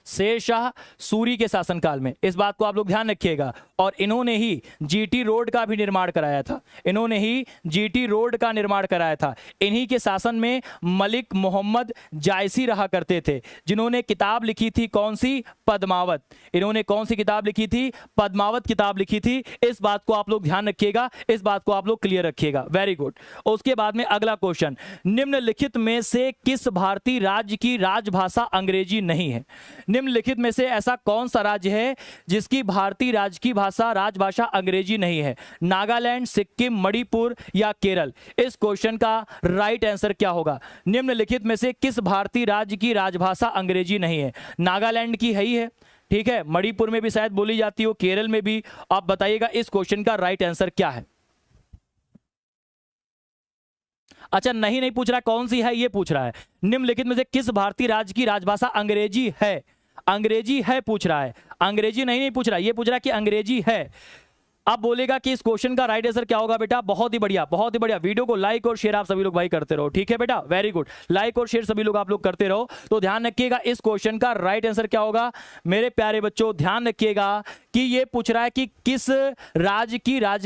शेरशाह सूरी के शासनकाल में। इस बात को आप लोग ध्यान रखिएगा। और इन्होंने ही जीटी रोड का भी निर्माण कराया था। इन्होंने ही जीटी रोड का निर्माण कराया था। इन्हीं के शासन में मलिक मोहम्मद जायसी रहा करते थे, जिन्होंने किताब लिखी थी कौन सी? पद्मावत। इन्होंने कौन सी किताब लिखी थी? पद्मावत किताब लिखी थी। इस बात को आप लोग ध्यान रखिएगा, इस बात को आप लोग क्लियर रखिएगा। Very good. उसके बाद में अगला क्वेश्चन, निम्नलिखित में से किस भारतीय राज्य की राजभाषा अंग्रेजी नहीं है? निम्नलिखित में से ऐसा कौन सा राज्य है जिसकी भारतीय राज्य की भाषा राजभाषा अंग्रेजी नहीं है? नागालैंड, सिक्किम, मणिपुर या केरल? इस क्वेश्चन का राइट आंसर क्या होगा? निम्नलिखित में से किस भारतीय राज्य की राजभाषा अंग्रेजी नहीं है? नागालैंड की है ही है, ठीक है, मणिपुर में भी शायद बोली जाती हो, केरल में भी। आप बताइएगा इस क्वेश्चन का राइट आंसर क्या है? अच्छा, नहीं पूछ रहा कौन सी है, ये पूछ रहा है निम्नलिखित में से किस भारतीय राज्य की राजभाषा अंग्रेजी है? अंग्रेजी है पूछ रहा है, अंग्रेजी नहीं पूछ रहा, ये पूछ रहा है कि अंग्रेजी है। अब बोलेगा कि इस क्वेश्चन का राइट आंसर क्या होगा बेटा? बहुत ही बढ़िया, बहुत ही बढ़िया। वीडियो को लाइक और शेयर आप सभी लोग भाई करते रहो, ठीक है बेटा, वेरी गुड। लाइक और शेयर सभी लोग आप लोग करते रहो। तो ध्यान रखिएगा इस क्वेश्चन का राइट आंसर क्या होगा मेरे प्यारे बच्चों? ध्यान रखिएगा कि ये पूछ रहा है कि किस राज्य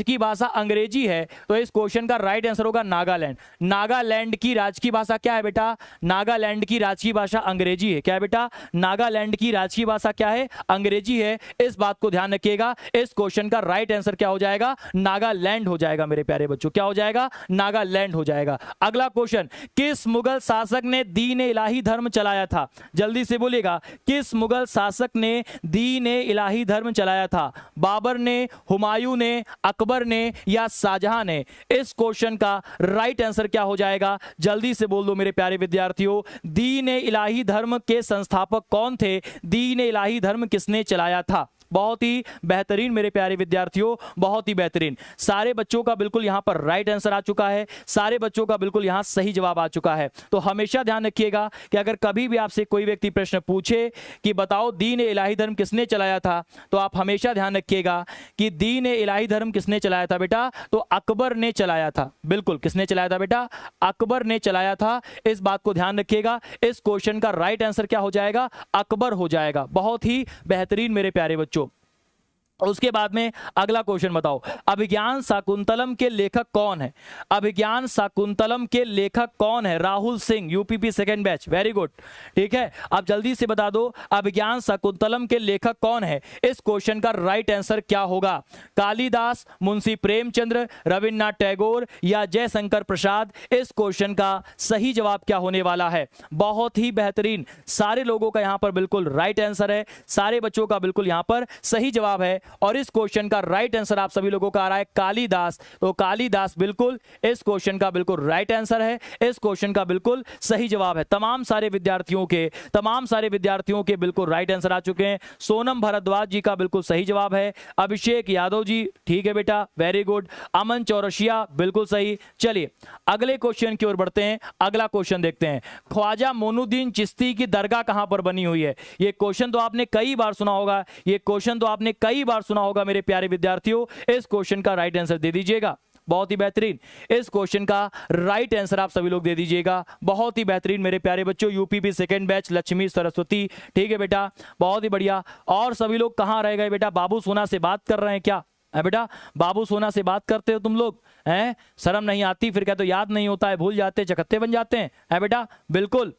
की भाषा अंग्रेजी है, तो इस क्वेश्चन का राइट आंसर होगा नागालैंड। नागालैंड की राज्य की भाषा क्या है बेटा? नागालैंड की राज्य की भाषा अंग्रेजी है। क्या है बेटा? नागालैंड की राज्य की भाषा क्या है? अंग्रेजी है। इस बात को ध्यान रखिएगा। इस क्वेश्चन का राइट आंसर क्या हो जाएगा? नागालैंड हो जाएगा मेरे प्यारे बच्चों। क्या हो जाएगा? नागालैंड हो जाएगा। अगला क्वेश्चन, किस मुगल शासक ने दीन ए इलाही धर्म चलाया था? जल्दी से बोलिएगा, किस मुगल शासक ने दीन ए इलाही धर्म चलाया था? बाबर ने, हुमायूं ने, अकबर ने या शाहजहां ने? इस क्वेश्चन का राइट आंसर क्या हो जाएगा? जल्दी से बोल दो मेरे प्यारे विद्यार्थियों। दीन ए इलाही धर्म के संस्थापक कौन थे? दीन ए इलाही धर्म किसने चलाया था? बहुत ही बेहतरीन मेरे प्यारे विद्यार्थियों, बहुत ही बेहतरीन। सारे बच्चों का बिल्कुल यहां पर राइट आंसर आ चुका है, सारे बच्चों का बिल्कुल यहां सही जवाब आ चुका है। तो हमेशा ध्यान रखिएगा कि अगर कभी भी आपसे कोई व्यक्ति प्रश्न पूछे कि बताओ दीन ए इलाही धर्म किसने चलाया था, तो आप हमेशा ध्यान रखिएगा कि दीन ए इलाही धर्म किसने चलाया था बेटा? तो अकबर ने चलाया था। बिल्कुल, किसने चलाया था बेटा? अकबर ने चलाया था। इस बात को ध्यान रखिएगा। इस क्वेश्चन का राइट आंसर क्या हो जाएगा? अकबर हो जाएगा। बहुत ही बेहतरीन मेरे प्यारे बच्चों। उसके बाद में अगला क्वेश्चन बताओ, अभिज्ञान शाकुंतलम के लेखक कौन है? अभिज्ञान शाकुंतलम के लेखक कौन है? Rahul Singh, UPP second batch, very good, ठीक है। अब जल्दी से बता दो अभिज्ञान शाकुंतलम के लेखक कौन है? इस क्वेश्चन का राइट आंसर क्या होगा? कालिदास, मुंशी प्रेमचंद्र, रविन्द्रनाथ टैगोर या जयशंकर प्रसाद? इस क्वेश्चन का सही जवाब क्या होने वाला है? बहुत ही बेहतरीन, सारे लोगों का यहां पर बिल्कुल राइट आंसर है, सारे बच्चों का बिल्कुल यहां पर सही जवाब है। और इस क्वेश्चन का राइट आंसर आप सभी लोगों का आ रहा है कालिदास। तो कालिदास बिल्कुल इस क्वेश्चन का बिल्कुल राइट आंसर है, इस क्वेश्चन का बिल्कुल सही जवाब है। तमाम सारे विद्यार्थियों के बिल्कुल राइट आंसर आ चुके हैं। सोनम भारद्वाज जी का बिल्कुल सही जवाब है। अभिषेक यादव जी, ठीक है बेटा, वेरी गुड। अमन चौरसिया, बिल्कुल सही। चलिए अगले क्वेश्चन की ओर बढ़ते हैं। अगला क्वेश्चन देखते हैं, ख्वाजा मोइनुद्दीन चिश्ती की दरगाह कहां पर बनी हुई है? यह क्वेश्चन तो आपने कई बार सुना होगा, सुना होगा मेरे प्यारे विद्यार्थियों। इस क्वेश्चन का राइट आंसर दे दीजिएगा। बहुत ही बेहतरीन, इस क्वेश्चन का राइट आंसर आप सभी लोग दे दीजिएगा। बहुत ही बेहतरीन मेरे प्यारे बच्चों, UPP second batch, Lakshmi Saraswati, ठीक है बेटा, बहुत ही बढ़िया। और सभी लोग कहां रह गए बेटा? बाबू सोना से बात कर रहे हैं क्या? है बेटा, बाबू सोना से बात करते हो तुम लोग? हैं, शर्म नहीं आती? फिर क्या तो याद नहीं होता है, भूल जाते, चकत्ते बन जाते हैं, है बेटा? बिल्कुल,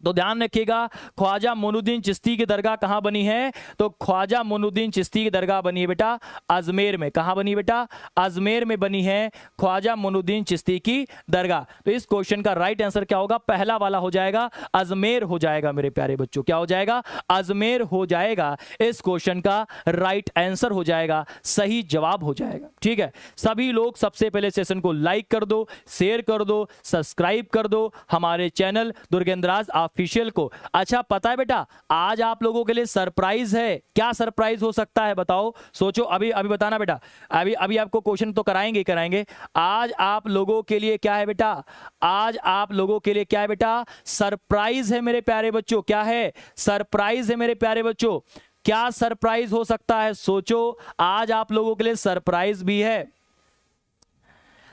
तो ध्यान रखिएगा, ख्वाजा मोइनुद्दीन चिश्ती की दरगाह कहां बनी है? तो ख्वाजा मोइनुद्दीन चिश्ती की दरगाह बनी है बेटा अजमेर में। कहां बनी बेटा? अजमेर में बनी है ख्वाजा मोइनुद्दीन चिश्ती की दरगाह। तो इस क्वेश्चन का राइट आंसर क्या होगा? पहला वाला हो जाएगा, अजमेर हो जाएगा मेरे प्यारे बच्चों। क्या हो जाएगा? अजमेर हो जाएगा। इस क्वेश्चन का राइट आंसर हो जाएगा, सही जवाब हो जाएगा, ठीक है। सभी लोग सबसे पहले सेशन को लाइक कर दो, शेयर कर दो, सब्सक्राइब कर दो हमारे चैनल दुर्गेंद्राज ऑफिशियल को। अच्छा, पता है बेटा आज आप लोगों के लिए सरप्राइज है। क्या सरप्राइज हो सकता है बताओ? सोचो, अभी बताना बेटा। अभी आपको क्वेश्चन तो कराएंगे। आज आप लोगों के लिए क्या है बेटा? आज आप लोगों के लिए क्या है बेटा? सरप्राइज है मेरे प्यारे बच्चों। क्या है? सरप्राइज है मेरे प्यारे बच्चों। क्या सरप्राइज हो सकता है? सोचो, आज आप लोगों के लिए सरप्राइज भी है।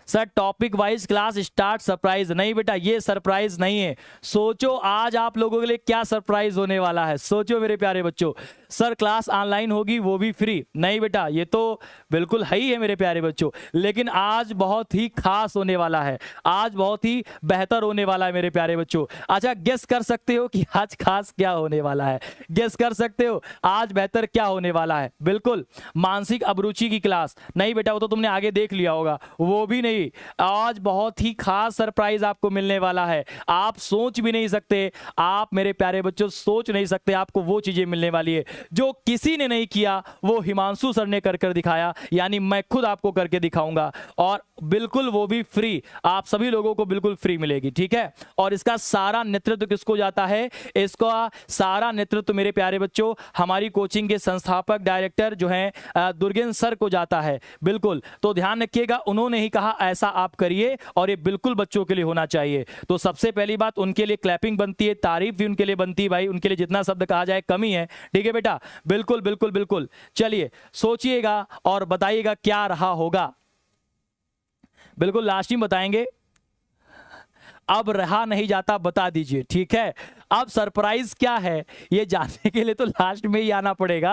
Sir topic wise class start, surprise नहीं बेटा, ये सरप्राइज नहीं है। सोचो आज आप लोगों के लिए क्या सरप्राइज होने वाला है, सोचो मेरे प्यारे बच्चों। सर क्लास ऑनलाइन होगी वो भी फ्री, नहीं बेटा ये तो बिल्कुल है ही है मेरे प्यारे बच्चों, लेकिन आज बहुत ही खास होने वाला है, आज बहुत ही बेहतर होने वाला है मेरे प्यारे बच्चों। अच्छा गेस कर सकते हो कि आज खास क्या होने वाला है, गेस कर सकते हो आज बेहतर क्या होने वाला है? बिल्कुल मानसिक अभिरुचि की क्लास नहीं बेटा, वो तो तुमने आगे देख लिया होगा, वो भी नहीं। आज बहुत ही खास सरप्राइज आपको मिलने वाला है, आप सोच भी नहीं सकते, आप मेरे प्यारे बच्चों सोच नहीं सकते, आपको वो चीजें मिलने वाली है जो किसी ने नहीं किया, वो हिमांशु सर ने कर दिखाया, यानी मैं खुद आपको करके दिखाऊंगा, और बिल्कुल वो भी फ्री, आप सभी लोगों को बिल्कुल फ्री मिलेगी, ठीक है। और इसका सारा नेतृत्व किसको जाता है? इसका सारा नेतृत्व मेरे प्यारे बच्चों हमारी कोचिंग के संस्थापक डायरेक्टर जो हैं दुर्गेंद्र सर को जाता है, बिल्कुल। तो ध्यान रखिएगा, उन्होंने ही कहा ऐसा आप करिए और ये बिल्कुल बच्चों के लिए होना चाहिए। तो सबसे पहली बात उनके लिए क्लैपिंग बनती है, तारीफ भी उनके लिए बनती है भाई, उनके लिए जितना शब्द कहा जाए कमी है, ठीक है बेटा, बिल्कुल बिल्कुल बिल्कुल। चलिए सोचिएगा और बताइएगा क्या रहा होगा, बिल्कुल लास्ट में बताएंगे। अब रहा नहीं जाता बता दीजिए, ठीक है। अब सरप्राइज क्या है ये जानने के लिए तो लास्ट में ही आना पड़ेगा,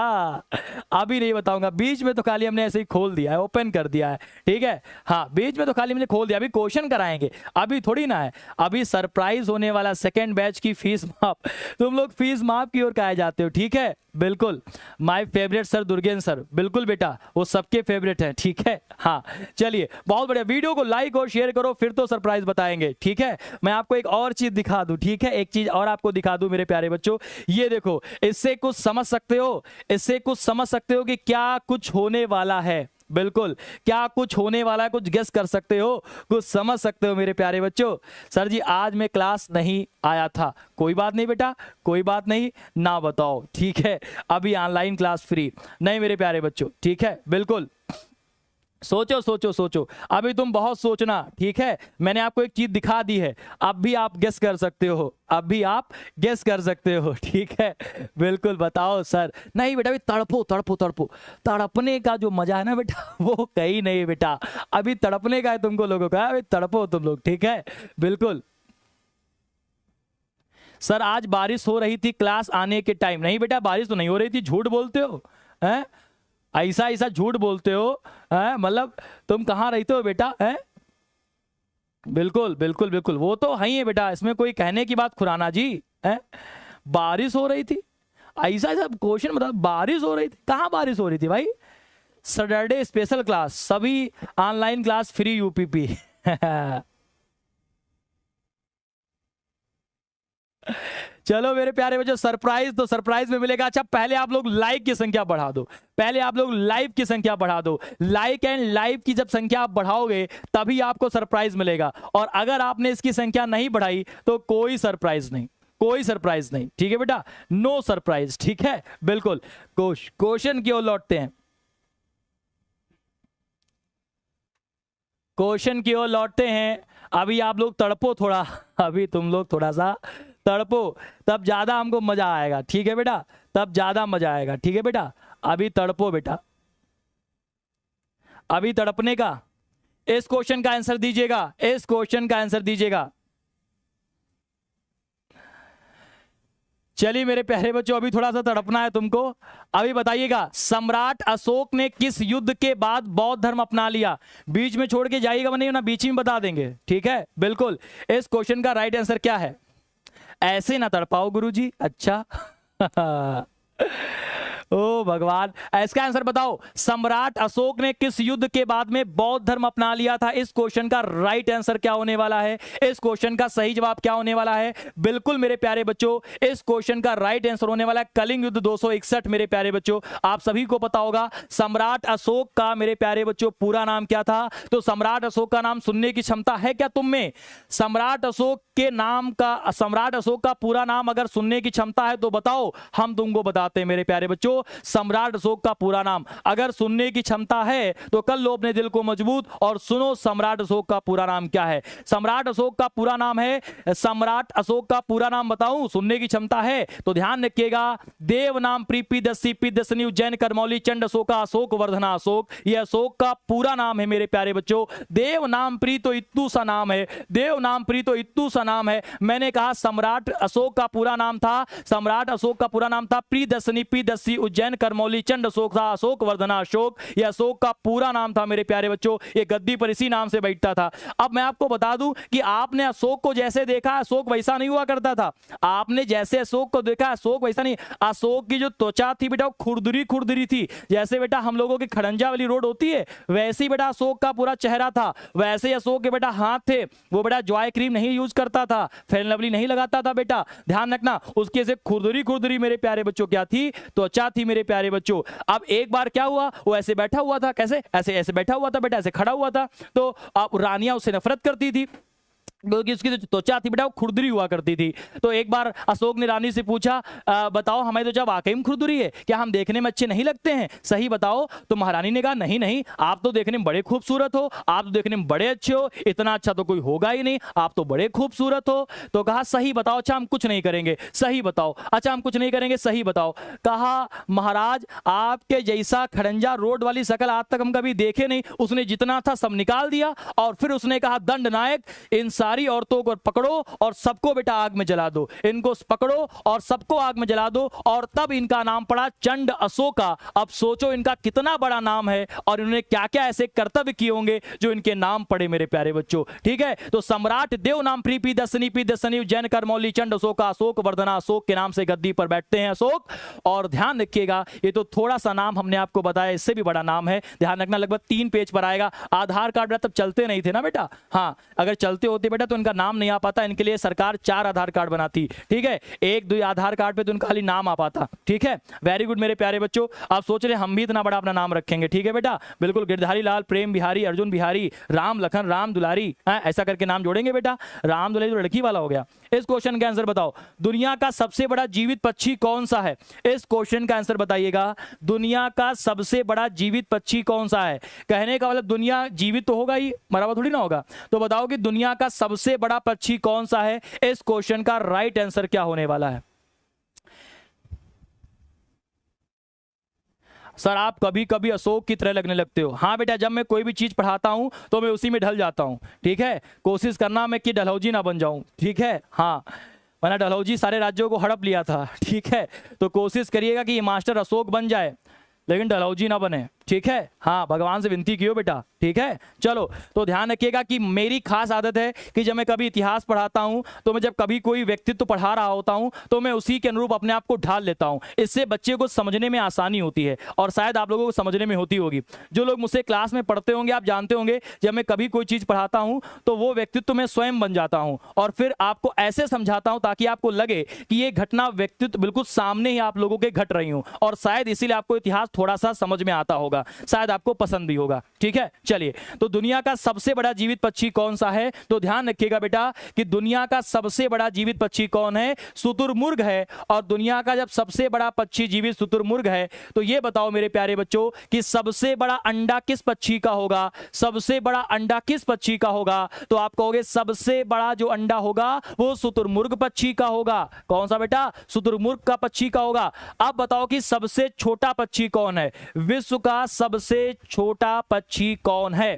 अभी नहीं बताऊंगा। बीच में तो खाली हमने ऐसे ही खोल दिया है, ओपन कर दिया है, ठीक है। हाँ बीच में तो खाली हमने खोल दिया, अभी क्वेश्चन कराएंगे, अभी थोड़ी ना है, अभी सरप्राइज होने वाला। सेकेंड बैच की फीस माफ, तुम लोग फीस माफ की ओर कहे जाते हो, ठीक है, बिल्कुल। माय फेवरेट सर दुर्गेंद्र सर, बिल्कुल बेटा वो सबके फेवरेट हैं, ठीक है। हाँ चलिए बहुत बढ़िया, वीडियो को लाइक और शेयर करो, फिर तो सरप्राइज बताएंगे, ठीक है। मैं आपको एक और चीज दिखा दूं, ठीक है, एक चीज और आपको दिखा दूं मेरे प्यारे बच्चों, ये देखो, इससे कुछ समझ सकते हो, इससे कुछ समझ सकते हो कि क्या कुछ होने वाला है, बिल्कुल क्या कुछ होने वाला है, कुछ गेस कर सकते हो, कुछ समझ सकते हो मेरे प्यारे बच्चों। सर जी आज मैं क्लास नहीं आया था, कोई बात नहीं बेटा, कोई बात नहीं, ना बताओ, ठीक है, अभी ऑनलाइन क्लास फ्री नहीं मेरे प्यारे बच्चों, ठीक है, बिल्कुल। सोचो सोचो सोचो, अभी तुम बहुत सोचना, ठीक है। मैंने आपको एक चीज दिखा दी है, अब भी आप गेस कर सकते हो, अब भी आप गेस कर सकते हो, ठीक है, बिल्कुल। बताओ सर, नहीं बेटा अभी तड़पो तड़पो तड़पो, तड़पने का जो मजा है ना बेटा वो कहीं नहीं बेटा, अभी तड़पने का है तुमको लोगों का, अभी तड़पो तुम लोग, ठीक है, बिल्कुल। सर आज बारिश हो रही थी क्लास आने के टाइम, नहीं बेटा बारिश तो नहीं हो रही थी, झूठ बोलते हो, हैं ऐसा ऐसा झूठ बोलते हो, मतलब तुम कहाँ रहते हो बेटा, हैं? बिल्कुल बिल्कुल बिल्कुल, वो तो है ही है बेटा, इसमें कोई कहने की बात खुराना जी, हैं? बारिश हो रही थी, ऐसा ऐसा क्वेश्चन बता, बारिश हो रही थी, कहाँ बारिश हो रही थी भाई? सैटरडे स्पेशल क्लास, सभी ऑनलाइन क्लास फ्री यूपीपी चलो मेरे प्यारे बच्चों, सरप्राइज तो सरप्राइज में मिलेगा। अच्छा पहले आप लोग लाइक की संख्या बढ़ा दो, पहले आप लोग लाइव की संख्या बढ़ा दो, लाइक एंड लाइव की जब संख्या आप बढ़ाओगे तभी आपको सरप्राइज मिलेगा, और अगर आपने इसकी संख्या नहीं बढ़ाई तो कोई सरप्राइज नहीं, कोई सरप्राइज नहीं, ठीक है बेटा, नो सरप्राइज, ठीक है, बिल्कुल। क्वेश्चन की ओर लौटते हैं, क्वेश्चन की ओर लौटते हैं। अभी आप लोग तड़पो थोड़ा, अभी तुम लोग थोड़ा सा तड़पो, तब ज्यादा हमको मजा आएगा, ठीक है बेटा, तब ज्यादा मजा आएगा, ठीक है बेटा, अभी तड़पो बेटा, अभी तड़पने का। इस क्वेश्चन का आंसर दीजिएगा, इस क्वेश्चन का आंसर दीजिएगा। चलिए मेरे प्यारे बच्चों, अभी थोड़ा सा तड़पना है तुमको। अभी बताइएगा, सम्राट अशोक ने किस युद्ध के बाद बौद्ध धर्म अपना लिया? बीच में छोड़ के जाइएगा नहीं, ना बीच में बता देंगे, ठीक है, बिल्कुल। इस क्वेश्चन का राइट आंसर क्या है? ऐसे ना तड़पाओ गुरुजी, अच्छा ओ भगवान, इसका आंसर बताओ, सम्राट अशोक ने किस युद्ध के बाद में बौद्ध धर्म अपना लिया था? इस क्वेश्चन का राइट आंसर क्या होने वाला है? इस क्वेश्चन का सही जवाब क्या होने वाला है? बिल्कुल मेरे प्यारे बच्चों, इस क्वेश्चन का राइट आंसर होने वाला है कलिंग युद्ध 261 मेरे प्यारे बच्चों। आप सभी को पता होगा सम्राट अशोक का मेरे प्यारे बच्चों पूरा नाम क्या था? तो सम्राट अशोक का नाम सुनने की क्षमता है क्या तुम में? सम्राट अशोक के नाम का, सम्राट अशोक का पूरा नाम अगर सुनने की क्षमता है तो बताओ, हम तुमको बताते हैं मेरे प्यारे बच्चों। सम्राट अशोक का पूरा नाम। अगर सुनने की क्षमता है तो कर लो अपने दिल को मजबूत और सुनो सम्राट अशोक का पूरा नाम क्या है। सम्राट अशोक का पूरा नाम है, सम्राट अशोक का पूरा नाम बताऊं, सुनने की क्षमता है तो ध्यान रखिएगा, देव नाम प्रीपिदस्सी पिदस्सनी उज्जैन करमौली चंड अशोका अशोक वर्धना अशोक, यह अशोक का पूरा नाम है मेरे प्यारे बच्चों। देव नाम प्री तो इत्तू सा नाम है, देव नाम प्री तो इत्तू सा नाम है। मैंने कहा सम्राट अशोक का पूरा नाम था, सम्राट अशोक का पूरा नाम था प्रीदस्सनी पिदस्सी उज्जैन करमौली चंड अशोक था अशोक वर्धना अशोक, यह अशोक का पूरा नाम था मेरे प्यारे बच्चों। ये गद्दी पर इसी नाम से बैठता था। अब मैं आपको बता दूं कि आपने अशोक को जैसे देखा अशोक वैसा नहीं हुआ करता था। आपने जैसे अशोक को देखा अशोक वैसा नहीं, अशोक की जो त्वचा थी बेटा खुरदरी खुरदरी थी, जैसे बेटा हम लोगों की खड़ंजा वाली रोड होती है वैसे ही बेटा अशोक का पूरा चेहरा था। वैसे ही अशोक के बेटा हाथ थे, वो बेटा जॉय क्रीम नहीं यूज करता था, फेयर लवली नहीं लगाता था बेटा, ध्यान रखना। उसके से खुरदरी खुरदरी मेरे प्यारे बच्चों क्या थी, त्वचा थी मेरे प्यारे बच्चों। अब एक बार क्या हुआ, वो ऐसे बैठा हुआ था, कैसे ऐसे ऐसे बैठा हुआ था बेटा, ऐसे खड़ा हुआ था, तो अब रानियां उससे नफरत करती थी क्योंकि उसकी जो त्वचा थी बेटा वो खुरदरी हुआ करती थी। तो एक बार अशोक ने रानी से पूछा, बताओ हमें तो जब वाकई में खुरदरी है, क्या हम देखने में अच्छे नहीं लगते हैं, सही बताओ। तो महारानी ने कहा नहीं नहीं, आप तो देखने में बड़े खूबसूरत हो, आप तो देखने में बड़े अच्छे हो, इतना अच्छा तो कोई होगा ही नहीं, आप तो बड़े खूबसूरत हो। तो कहा सही बताओ, अच्छा हम कुछ नहीं करेंगे, सही बताओ, अच्छा हम कुछ नहीं करेंगे, सही बताओ। कहा महाराज आपके जैसा खड़ंजा रोड वाली शकल आज तक हम कभी देखे नहीं। उसने जितना था सब निकाल दिया और फिर उसने कहा दंड नायक, इन सारी औरतों को पकड़ो और सबको बेटा आग में जला दो, इनको पकड़ो और सबको आग में जला दो। और तब इनका नाम पड़ा चंड अशोका। अब सोचो इनका कितना बड़ा नाम है और इन्होंने क्या क्या ऐसे कर्तव्य किए होंगे जो इनके नाम पड़े मेरे प्यारे बच्चों, ठीक है। तो सम्राट देव नाम प्रीपिदस्सनी उज्जैन करमौली चंड अशोका अशोक वर्धना अशोक के नाम से गद्दी पर बैठते हैं अशोक। और ध्यान रखिएगा ये तो थोड़ा सा नाम हमने आपको बताया, इससे भी बड़ा नाम है, ध्यान रखना, लगभग 3 पेज पर आएगा। आधार कार्ड तब चलते नहीं थे ना बेटा, हाँ अगर चलते होते बेटा तो इनका नाम नहीं आ पाता, इनके लिए सरकार 4 आधार कार्ड बनाती, ठीक है। 1-2 आधार कार्ड पे तो इनका खाली नाम आ पाता, ठीक है। वेरी गुड मेरे प्यारे बच्चों। आप सोच रहे हम भी इतना बड़ा अपना नाम रखेंगे, ठीक है बेटा, बिल्कुल। गिरधारी लाल, प्रेम बिहारी, अर्जुन बिहारी, राम लखन, राम दुलारी, ऐसा करके नाम जोड़ेंगे बेटा। राम दुलारी तो लड़की वाला हो गया। इस क्वेश्चन का आंसर बताओ, दुनिया का सबसे बड़ा जीवित पक्षी कौन सा है। इस क्वेश्चन का आंसर बताइएगा, दुनिया का सबसे बड़ा जीवित पक्षी कौन सा है। कहने का मतलब दुनिया जीवित तो होगा ही, मरा हुआ थोड़ी ना होगा। तो बताओ कि दुनिया का सबसे बड़ा पक्षी कौन सा है। इस क्वेश्चन का राइट आंसर क्या होने वाला है। सर आप कभी कभी अशोक की तरह लगने लगते हो। हाँ बेटा, जब मैं कोई भी चीज पढ़ाता हूं तो मैं उसी में ढल जाता हूं, ठीक है। कोशिश करना मैं कि डलहौजी ना बन जाऊं, ठीक है। हाँ मैंने डलहौजी सारे राज्यों को हड़प लिया था, ठीक है। तो कोशिश करिएगा कि ये मास्टर अशोक बन जाए लेकिन डलहौजी ना बने, ठीक है। हाँ भगवान से विनती कियो बेटा, ठीक है। चलो तो ध्यान रखिएगा कि मेरी खास आदत है कि जब मैं कभी इतिहास पढ़ाता हूं तो मैं जब कभी कोई व्यक्तित्व पढ़ा रहा होता हूं तो मैं उसी के अनुरूप अपने आप को ढाल लेता हूं। इससे बच्चे को समझने में आसानी होती है और शायद आप लोगों को समझने में होती होगी। जो लोग मुझसे क्लास में पढ़ते होंगे आप जानते होंगे, जब मैं कभी कोई चीज़ पढ़ाता हूँ तो वो व्यक्तित्व मैं स्वयं बन जाता हूँ और फिर आपको ऐसे समझाता हूँ ताकि आपको लगे कि ये घटना व्यक्तित्व बिल्कुल सामने ही आप लोगों के घट रही हूँ और शायद इसीलिए आपको इतिहास थोड़ा सा समझ में आता होगा, शायद आपको पसंद भी होगा, ठीक है। चलिए तो दुनिया का सबसे बड़ा जीवित पक्षी कौन सा है। तो ध्यान रखिएगा बेटा कि दुनिया का सबसे बड़ा जीवित पक्षी कौन है, शुतुरमुर्ग है। और दुनिया का जब सबसे बड़ा पक्षी जीवित शुतुरमुर्ग है तो ये बताओ मेरे प्यारे बच्चों कि सबसे बड़ा अंडा किस पक्षी का होगा। सबसे बड़ा अंडा किस पक्षी का होगा। तो आप कहोगे सबसे बड़ा जो अंडा होगा वो शुतुरमुर्ग पक्षी का होगा। कौन सा बेटा, शुतुरमुर्ग का पक्षी का होगा। अब बताओ कि सबसे छोटा पक्षी कौन है, विश्व का सबसे छोटा पक्षी कौन है।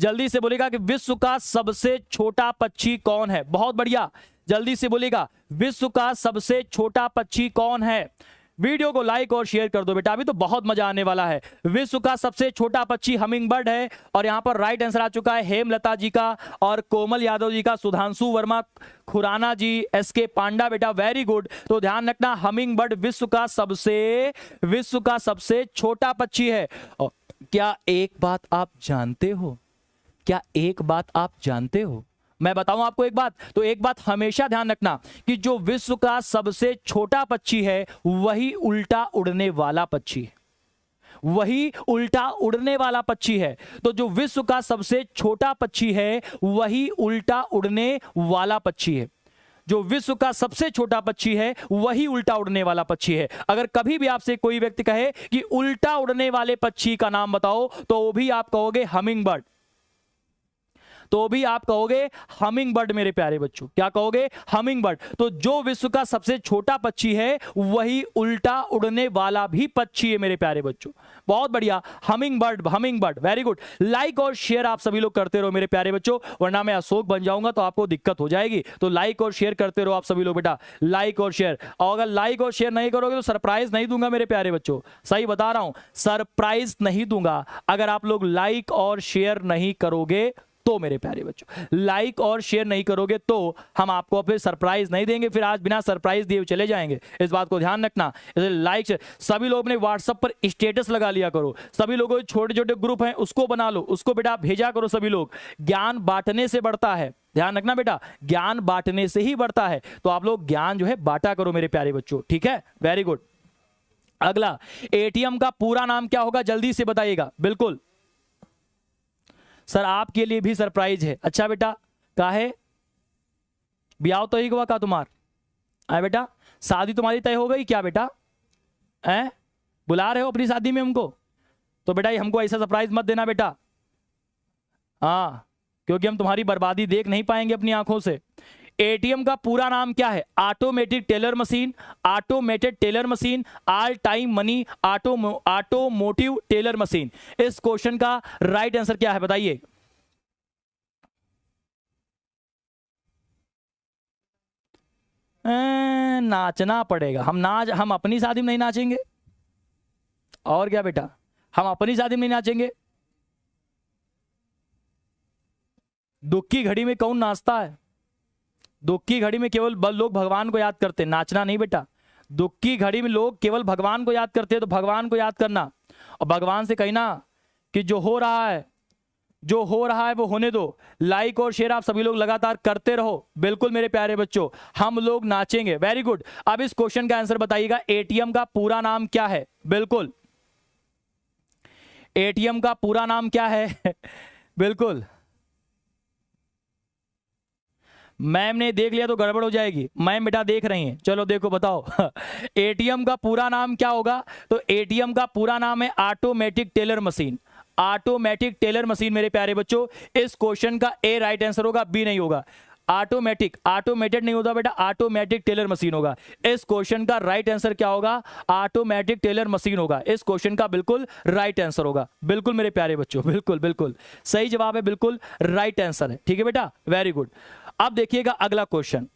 जल्दी से बोलेगा कि विश्व का सबसे छोटा पक्षी कौन है। बहुत बढ़िया, जल्दी से बोलेगा विश्व का सबसे छोटा पक्षी कौन है। वीडियो को लाइक और शेयर कर दो बेटा, अभी तो बहुत मजा आने वाला है। विश्व का सबसे छोटा पक्षी हमिंग बर्ड है और यहां पर राइट आंसर आ चुका है हेमलता जी का और कोमल यादव जी का, सुधांशु वर्मा, खुराना जी, एसके पांडा बेटा, वेरी गुड। तो ध्यान रखना हमिंग बर्ड विश्व का सबसे छोटा पक्षी है। और क्या एक बात आप जानते हो, क्या एक बात आप जानते हो, मैं बताऊं आपको एक बात। तो एक बात हमेशा ध्यान रखना कि जो विश्व का सबसे छोटा पक्षी है वही उल्टा उड़ने वाला पक्षी है, वही उल्टा उड़ने वाला पक्षी है। तो जो विश्व का सबसे छोटा पक्षी है वही उल्टा उड़ने वाला पक्षी है। जो विश्व का सबसे छोटा पक्षी है वही उल्टा उड़ने वाला पक्षी है। अगर कभी भी आपसे कोई व्यक्ति कहे कि उल्टा उड़ने वाले पक्षी का नाम बताओ तो वो भी आप कहोगे हमिंग बर्ड, तो भी आप कहोगे हमिंग बर्ड मेरे प्यारे बच्चों। क्या कहोगे? Humming bird. तो जो विश्व का सबसे छोटा पक्षी है वही उल्टा उड़ने वाला भी पक्षी है मेरे प्यारे बच्चों। बहुत बढ़िया, humming bird, humming bird, very good. Like और शेयर आप सभी लोग करते रहो मेरे प्यारे बच्चों, वरना मैं अशोक बन जाऊंगा तो आपको दिक्कत हो जाएगी। तो लाइक और शेयर करते रहो आप सभी लोग बेटा, लाइक और शेयर। और अगर लाइक और शेयर नहीं करोगे तो सरप्राइज नहीं दूंगा मेरे प्यारे बच्चों, सही बता रहा हूं, सरप्राइज नहीं दूंगा अगर आप लोग लाइक और शेयर नहीं करोगे तो मेरे प्यारे बच्चों। लाइक और शेयर नहीं करोगे तो हम आपको फिर सरप्राइज नहीं देंगे, फिर आज बिना सरप्राइज दिए चले जाएंगे, इस बात को ध्यान रखना। लाइक सभी लोग अपने व्हाट्सएप पर स्टेटस लगा लिया करो, सभी लोगों के छोटे छोटे ग्रुप हैं उसको बना लो, उसको बेटा भेजा करो सभी लोग। ज्ञान बांटने से बढ़ता है, ध्यान रखना बेटा, ज्ञान बांटने से ही बढ़ता है। तो आप लोग ज्ञान जो है बांटा करो मेरे प्यारे बच्चों, ठीक है, वेरी गुड। अगला, एटीएम का पूरा नाम क्या होगा जल्दी से बताइएगा। बिल्कुल सर आपके लिए भी सरप्राइज है। अच्छा बेटा, का है ब्याह तो ही हुआ का तुम्हार? आए बेटा, शादी तुम्हारी तय हो गई क्या बेटा? हैं, बुला रहे हो अपनी शादी में हमको? तो बेटा ये हमको ऐसा सरप्राइज मत देना बेटा, हाँ, क्योंकि हम तुम्हारी बर्बादी देख नहीं पाएंगे अपनी आंखों से। एटीएम का पूरा नाम क्या है? Automatic teller machine, automated teller machine, all time money, automotive teller machine. इस क्वेश्चन का राइट आंसर क्या है बताइए? नाचना पड़ेगा। हम अपनी शादी में नहीं नाचेंगे, और क्या बेटा, हम अपनी शादी में नहीं नाचेंगे। दुख की घड़ी में कौन नाचता है? दुख की घड़ी में केवल लोग भगवान को याद करते हैं, नाचना नहीं बेटा। दुख की घड़ी में लोग केवल भगवान को याद करते हैं, तो भगवान को याद करना और भगवान से कहना कि जो हो रहा है वो होने दो। लाइक और शेयर आप सभी लोग लगातार करते रहो। बिल्कुल मेरे प्यारे बच्चों, हम लोग नाचेंगे, वेरी गुड। अब इस क्वेश्चन का आंसर बताइएगा, एटीएम का पूरा नाम क्या है? बिल्कुल, एटीएम का पूरा नाम क्या है? बिल्कुल, मैम ने देख लिया तो गड़बड़ हो जाएगी। मैम बेटा देख रही हैं, चलो देखो बताओ। एटीएम का पूरा नाम क्या होगा? तो एटीएम का पूरा नाम है automatic teller machine, automatic teller machine मेरे प्यारे बच्चों। इस क्वेश्चन का ए राइट आंसर होगा, बी नहीं होगा। ऑटोमेटिक, ऑटोमेटेड नहीं होता बेटा, ऑटोमेटिक टेलर मशीन होगा। इस क्वेश्चन का राइट आंसर क्या होगा? ऑटोमेटिक टेलर मशीन होगा। इस क्वेश्चन का बिल्कुल राइट आंसर होगा। बिल्कुल मेरे प्यारे बच्चों, बिल्कुल बिल्कुल सही जवाब है, बिल्कुल राइट आंसर है, ठीक है बेटा, वेरी गुड। अब देखिएगा अगला क्वेश्चन।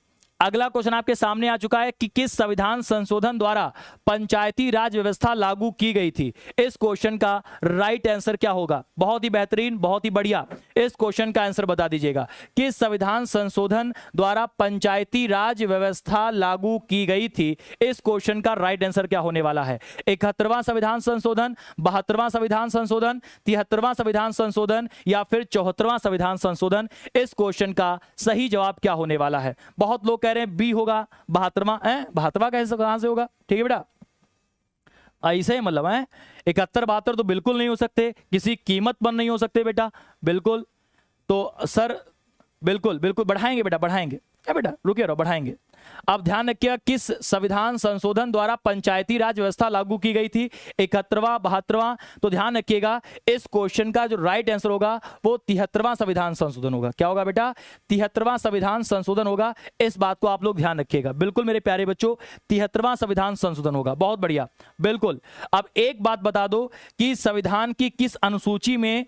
अगला क्वेश्चन आपके सामने आ चुका है कि किस संविधान संशोधन द्वारा पंचायती राज व्यवस्था लागू की गई थी? इस क्वेश्चन का राइट आंसर क्या होगा? बहुत ही बेहतरीन, बहुत ही बढ़िया, इस क्वेश्चन का आंसर बता दीजिएगा। किस संविधान संशोधन द्वारा पंचायती राज व्यवस्था लागू की गई थी? इस क्वेश्चन का राइट आंसर क्या होने वाला है? 71वां संविधान संशोधन, 72वां संविधान संशोधन, 73वां संविधान संशोधन या फिर 74वां संविधान संशोधन? इस क्वेश्चन का सही जवाब क्या होने वाला है? बहुत लोग कह रहे हैं बी होगा, 72वां। 72वां कैसे, कहां से होगा? ठीक है बेटा, ऐसे ही मतलब है 71 72 तो बिल्कुल नहीं हो सकते, किसी कीमत पर नहीं हो सकते बेटा, बिल्कुल। तो सर बिल्कुल बिल्कुल बढ़ाएंगे बेटा, बढ़ाएंगे, क्या बेटा रुकिए रहो, बढ़ाएंगे। अब ध्यान रखिएगा, किस संविधान संशोधन द्वारा पंचायती राज व्यवस्था लागू की गई थी? 71वां, 72वां? तो ध्यान रखिएगा, इस क्वेश्चन का जो राइट आंसर होगा वो 73वां संविधान संशोधन होगा। क्या होगा बेटा? 73वां संविधान संशोधन होगा। इस बात को आप लोग ध्यान रखिएगा, बिल्कुल मेरे प्यारे बच्चों, 73वां संविधान संशोधन होगा। बहुत बढ़िया, बिल्कुल। अब एक बात बता दो कि संविधान की किस अनुसूची में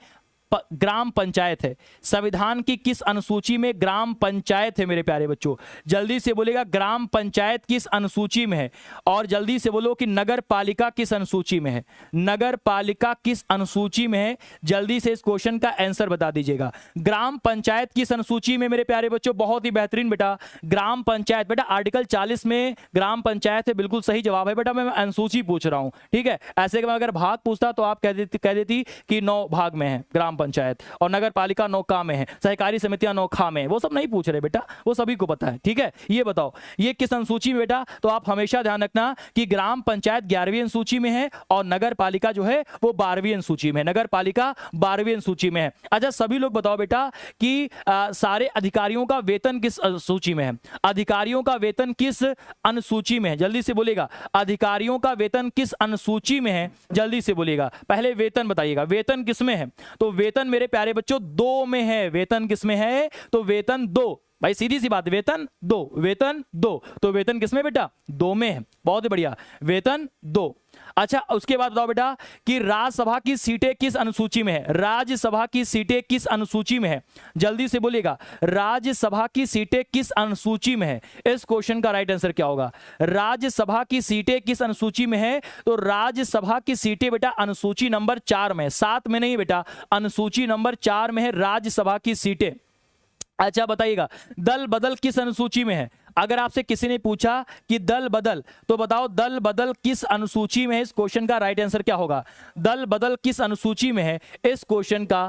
ग्राम पंचायत है? संविधान की किस अनुसूची में ग्राम पंचायत है मेरे प्यारे बच्चों? जल्दी से बोलेगा, ग्राम पंचायत किस अनुसूची में है? और जल्दी से बोलो कि नगर पालिका किस अनुसूची में है? नगर पालिका किस अनुसूची में है? जल्दी से इस क्वेश्चन का आंसर बता दीजिएगा। ग्राम पंचायत किस अनुसूची में मेरे प्यारे बच्चों? बहुत ही बेहतरीन बेटा, ग्राम पंचायत बेटा आर्टिकल 40 में ग्राम पंचायत है, बिल्कुल सही जवाब है बेटा। मैं अनुसूची पूछ रहा हूं, ठीक है। ऐसे अगर भाग पूछता तो आप कह देती कि 9 भाग में है ग्राम पंचायत, और नगर पालिका नौका में है, सहकारी समितियां नौखा में है। वो सब नहीं पूछ रहे बेटा, वो सभी को पता है। ठीक है, ये बताओ ये किस अनुसूची में बेटा? तो आप हमेशा ध्यान रखना कि ग्राम पंचायत 11वीं अनुसूची में है और नगर पालिका जो है वो 12वीं अनुसूची में है। नगर पालिका 12वीं अनुसूची में है। अच्छा सभी लोग बताओ बेटा कि सारे अधिकारियों का वेतन किस अनुसूची में है? अधिकारियों का वेतन किस अनुसूची में है? जल्दी से बोलिएगा, अधिकारियों का वेतन किस अनुसूची में है? जल्दी से बोलिएगा, पहले वेतन बताइएगा, वेतन किस में है? तो वेतन मेरे प्यारे बच्चों 2 में है। वेतन किस में है? तो वेतन 2, भाई सीधी सी बात, वेतन 2, वेतन 2, तो वेतन किसमें बेटा? 2 में है। बहुत बढ़िया, वेतन 2। अच्छा उसके बाद बताओ बेटा कि राज्यसभा की सीटें किस अनुसूची में है? राज्यसभा की सीटें किस अनुसूची में है? जल्दी से बोलिएगा, राज्यसभा की सीटें किस अनुसूची में है? इस क्वेश्चन का राइट आंसर क्या होगा? राज्यसभा की सीटें किस अनुसूची में है? तो राज्यसभा की सीटें बेटा अनुसूची नंबर 4 में है, 7 में नहीं बेटा, अनुसूची नंबर 4 में है राज्यसभा की सीटें। अच्छा बताइएगा, दल बदल किस अनुसूची में है? अगर आपसे किसी ने पूछा कि दल बदल, तो बताओ दल बदल किस अनुसूची में है? इस क्वेश्चन का राइट आंसर क्या होगा? दल बदल किस अनुसूची में है? इस क्वेश्चन का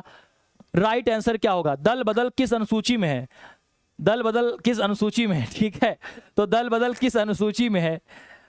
राइट आंसर क्या होगा? दल बदल किस अनुसूची में है? दल बदल किस अनुसूची में है? ठीक है, तो दल बदल किस अनुसूची में है?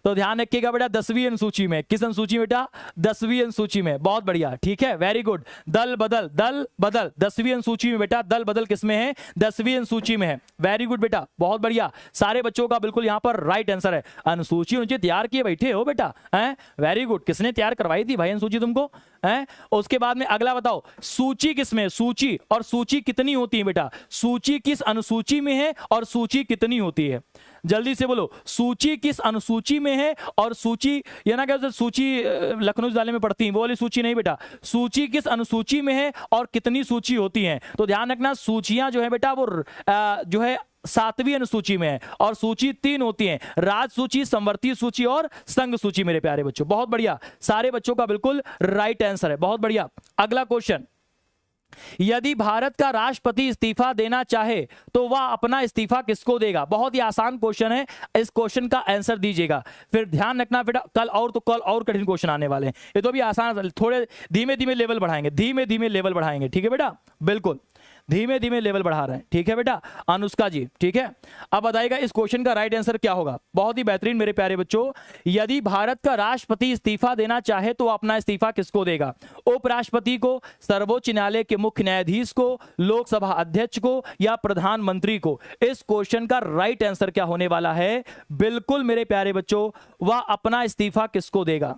तो ध्यान रखिएगा बेटा 10वीं अनुसूची में। किस अनुसूची बेटा? 10वीं अनुसूची में। बहुत बढ़िया, ठीक है, वेरी गुड। दल बदल, दल बदल 10वीं अनुसूची में बेटा। दल बदल किस में है? 10वीं अनुसूची में है। वेरी गुड बेटा, बहुत बढ़िया। सारे बच्चों का बिल्कुल यहाँ पर राइट आंसर है। अनुसूची तैयार किए बैठे हो बेटा, हैं? Very good. किसने तैयार करवाई थी भाई अनुसूची तुमको, हैं? उसके बाद में अगला बताओ, सूची किसमें? सूची, और सूची कितनी होती है बेटा? सूची किस अनुसूची में है और सूची कितनी होती है? जल्दी से बोलो, सूची किस अनुसूची में है और सूची, ये ना क्या सूची लखनऊ विद्यालय में पढ़ती है वो वाली सूची नहीं बेटा, सूची किस अनुसूची में है और कितनी सूची होती है? तो ध्यान रखना, सूचियां जो है बेटा वो जो है 7वीं अनुसूची में है और सूची 3 होती है, राज सूची, संवर्ती सूची और संघ सूची। मेरे प्यारे बच्चों बहुत बढ़िया, सारे बच्चों का बिल्कुल राइट आंसर है। बहुत बढ़िया। अगला क्वेश्चन, यदि भारत का राष्ट्रपति इस्तीफा देना चाहे तो वह अपना इस्तीफा किसको देगा? बहुत ही आसान क्वेश्चन है, इस क्वेश्चन का आंसर दीजिएगा। फिर ध्यान रखना बेटा, कल और कठिन क्वेश्चन आने वाले हैं। ये तो भी आसान, थोड़े धीमे धीमे लेवल बढ़ाएंगे, धीमे धीमे लेवल बढ़ाएंगे। ठीक है बेटा, बिल्कुल धीमे धीमे लेवल बढ़ा रहे हैं। ठीक है बेटा अनुष्का जी, ठीक है। अब बताइएगा इस क्वेश्चन का राइट आंसर क्या होगा? बहुत ही बेहतरीन मेरे प्यारे बच्चों, यदि भारत का राष्ट्रपति इस्तीफा देना चाहे तो अपना इस्तीफा किसको देगा? उपराष्ट्रपति को, सर्वोच्च न्यायालय के मुख्य न्यायाधीश को, लोकसभा अध्यक्ष को या प्रधानमंत्री को? इस क्वेश्चन का राइट आंसर क्या होने वाला है? बिल्कुल मेरे प्यारे बच्चों, वह अपना इस्तीफा किसको देगा?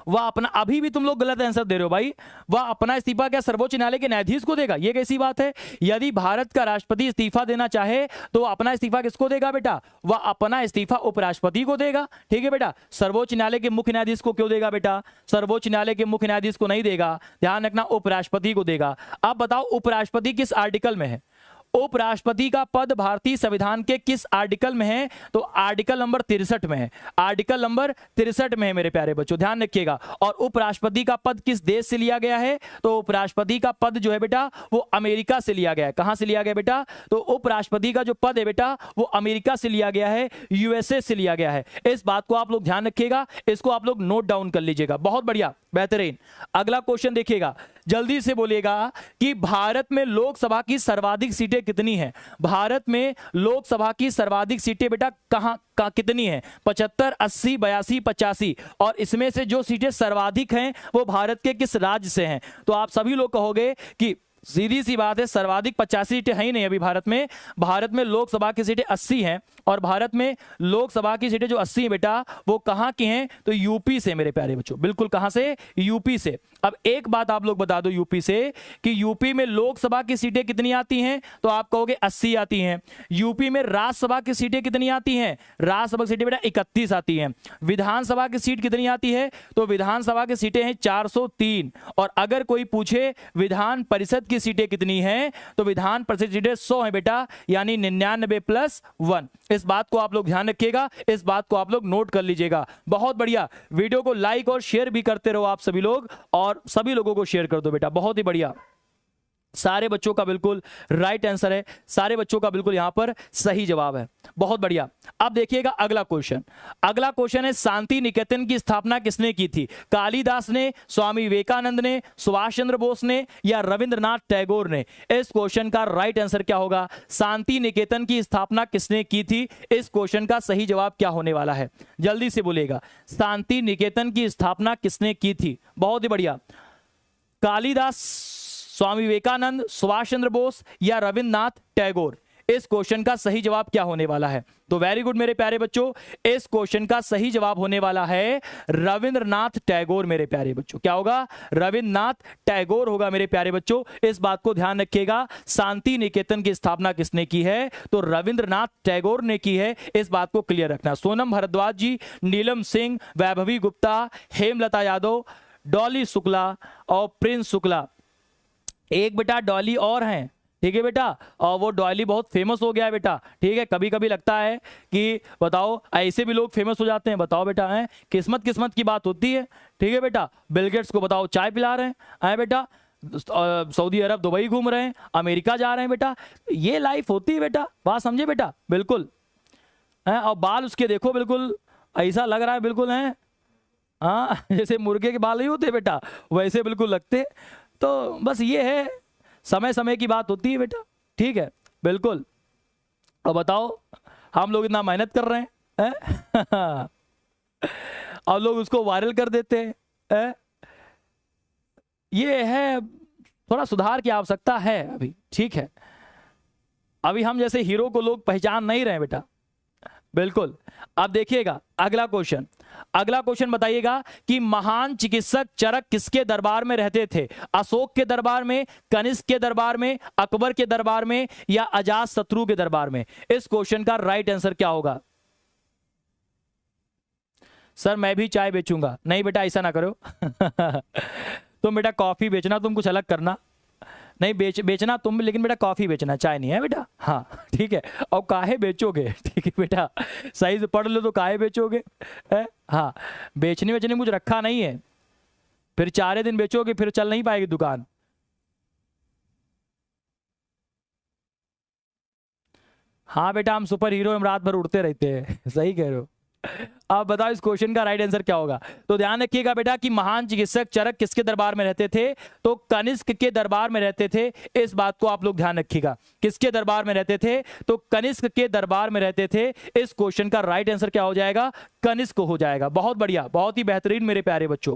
वह अपना, अभी भी तुम लोग गलत आंसर दे रहे हो भाई। वह अपना इस्तीफा क्या सर्वोच्च न्यायालय के न्यायाधीश को देगा? ये कैसी बात है? यदि भारत का राष्ट्रपति इस्तीफा देना चाहे तो अपना इस्तीफा किसको देगा बेटा? वह अपना इस्तीफा उपराष्ट्रपति को देगा। ठीक है बेटा, सर्वोच्च न्यायालय के मुख्य न्यायाधीश को क्यों देगा बेटा? सर्वोच्च न्यायालय के मुख्य न्यायाधीश को नहीं देगा, ध्यान रखना, उपराष्ट्रपति को देगा। अब बताओ उपराष्ट्रपति किस आर्टिकल में है? उपराष्ट्रपति का पद भारतीय संविधान के किस आर्टिकल में है? तो आर्टिकल नंबर 63 में है। आर्टिकल नंबर 63 में है मेरे प्यारे बच्चों, ध्यान रखिएगा। और उपराष्ट्रपति का पद किस देश से लिया गया है? तो उपराष्ट्रपति का पद जो है बेटा वो अमेरिका से लिया गया है। कहां से लिया गया बेटा? तो उपराष्ट्रपति का जो पद है बेटा वो अमेरिका से लिया गया है, यूएसए से लिया गया है। इस बात को आप लोग ध्यान रखिएगा, इसको आप लोग नोट डाउन कर लीजिएगा। बहुत बढ़िया, बेहतरीन। अगला क्वेश्चन देखिएगा, जल्दी से बोलिएगा कि भारत में लोकसभा की सर्वाधिक सीटें कितनी हैं? भारत में लोकसभा की सर्वाधिक सीटें बेटा कहां कितनी है? 75, 80, 82, 85। और इसमें से जो सीटें सर्वाधिक हैं वो भारत के किस राज्य से हैं? तो आप सभी लोग कहोगे कि सीधी सी बात है, सर्वाधिक 85 सीटें है ही नहीं अभी भारत में। भारत में लोकसभा की सीटें 80 हैं और भारत में लोकसभा की सीटें जो 80 हैं बेटा वो कहां की हैं? तो यूपी से मेरे प्यारे बच्चों, बिल्कुल कहां से? यूपी से। अब एक बात आप लोग बता दो यूपी से कि यूपी में लोकसभा की सीटें कितनी आती हैं? तो आप कहोगे 80 आती हैं। यूपी में राज्यसभा की सीटें कितनी आती हैं? राज्यसभा की सीटें बेटा 31 आती हैं। विधानसभा की सीट कितनी आती है? तो विधानसभा की सीटें हैं 403। और अगर कोई पूछे विधान परिषद की सीटें कितनी हैं तो विधान परिषद सीटें 100 हैं बेटा, यानी 99 + 1। इस बात को आप लोग ध्यान रखिएगा, इस बात को आप लोग नोट कर लीजिएगा। बहुत बढ़िया, वीडियो को लाइक और शेयर भी करते रहो आप सभी लोग, और सभी लोगों को शेयर कर दो बेटा, बहुत ही बढ़िया। सारे बच्चों का बिल्कुल राइट आंसर है, सारे बच्चों का बिल्कुल यहां पर सही जवाब है। बहुत बढ़िया। अब देखिएगा अगला क्वेश्चन। अगला क्वेश्चन है शांति निकेतन की स्थापना किसने की थी? कालिदास ने, स्वामी विवेकानंद ने, सुभाष चंद्र बोस ने या रविंद्रनाथ टैगोर ने? इस क्वेश्चन का राइट आंसर क्या होगा? शांति निकेतन की स्थापना किसने की थी? इस क्वेश्चन का सही जवाब क्या होने वाला है? जल्दी से बोलिएगा, शांति निकेतन की स्थापना किसने की थी? बहुत ही बढ़िया। कालिदास, स्वामी विवेकानंद, सुभाष चंद्र बोस या रविंद्रनाथ टैगोर? इस क्वेश्चन का सही जवाब क्या होने वाला है? तो वेरी गुड मेरे प्यारे बच्चों, इस क्वेश्चन का सही जवाब होने वाला है रविंद्रनाथ टैगोर मेरे प्यारे बच्चों। क्या होगा? रविंद्रनाथ टैगोर होगा मेरे प्यारे बच्चों। इस बात को ध्यान रखिएगा, शांति निकेतन की स्थापना किसने की है? तो रविंद्रनाथ टैगोर ने की है। इस बात को क्लियर रखना। सोनम भारद्वाज जी, नीलम सिंह, वैभवी गुप्ता, हेमलता यादव, डॉली शुक्ला और प्रिंस शुक्ला। एक बेटा डॉली और हैं, ठीक है बेटा, और वो डॉली बहुत फेमस हो गया है बेटा, ठीक है। कभी कभी लगता है कि बताओ ऐसे भी लोग फेमस हो जाते हैं, बताओ बेटा, है किस्मत किस्मत की बात होती है, ठीक है बेटा। बिल गेट्स को बताओ चाय पिला रहे हैं बेटा, सऊदी अरब दुबई घूम रहे हैं, अमेरिका जा रहे हैं बेटा, ये लाइफ होती है बेटा, बात समझे बेटा, बिल्कुल है। और बाल उसके देखो बिल्कुल ऐसा लग रहा है, बिल्कुल है हाँ जैसे मुर्गे के बाल नहीं होते बेटा, वैसे बिल्कुल लगते। तो बस ये है, समय समय की बात होती है बेटा, ठीक है, बिल्कुल। और बताओ हम लोग इतना मेहनत कर रहे हैं और लोग उसको वायरल कर देते हैं। ये है, थोड़ा सुधार की आवश्यकता है अभी, ठीक है। अभी हम जैसे हीरो को लोग पहचान नहीं रहे बेटा, बिल्कुल। अब देखिएगा अगला क्वेश्चन। अगला क्वेश्चन बताइएगा कि महान चिकित्सक चरक किसके दरबार में रहते थे? अशोक के दरबार में, कनिष्क के दरबार में, अकबर के दरबार में या अजात शत्रु के दरबार में? इस क्वेश्चन का राइट आंसर क्या होगा? सर मैं भी चाय बेचूंगा। नहीं बेटा ऐसा ना करो तुम बेटा कॉफी बेचना, तुम कुछ अलग करना। नहीं बेचना तुम, लेकिन बेटा कॉफी बेचना, चाय नहीं है बेटा, हाँ ठीक है। और काहे बेचोगे? ठीक है बेटा, सही से पढ़ लो तो काहे बेचोगे है? हाँ, बेचने वेचने कुछ रखा नहीं है, फिर 4 दिन बेचोगे फिर चल नहीं पाएगी दुकान। हाँ बेटा हम सुपर हीरो, हम रात भर उड़ते रहते हैं सही कह रहे हो। आप बताओ इस क्वेश्चन का राइट आंसर क्या होगा? तो ध्यान रखिएगा बेटा कि महान चिकित्सक चरक किसके दरबार में रहते थे? तो कनिष्क के दरबार में रहते थे। इस बात को आप लोग ध्यान रखिएगा, किसके दरबार में रहते थे? तो कनिष्क के दरबार में रहते थे। इस क्वेश्चन का राइट आंसर क्या हो जाएगा? कनिष्क हो जाएगा। बहुत बढ़िया, बहुत ही बेहतरीन मेरे प्यारे बच्चों।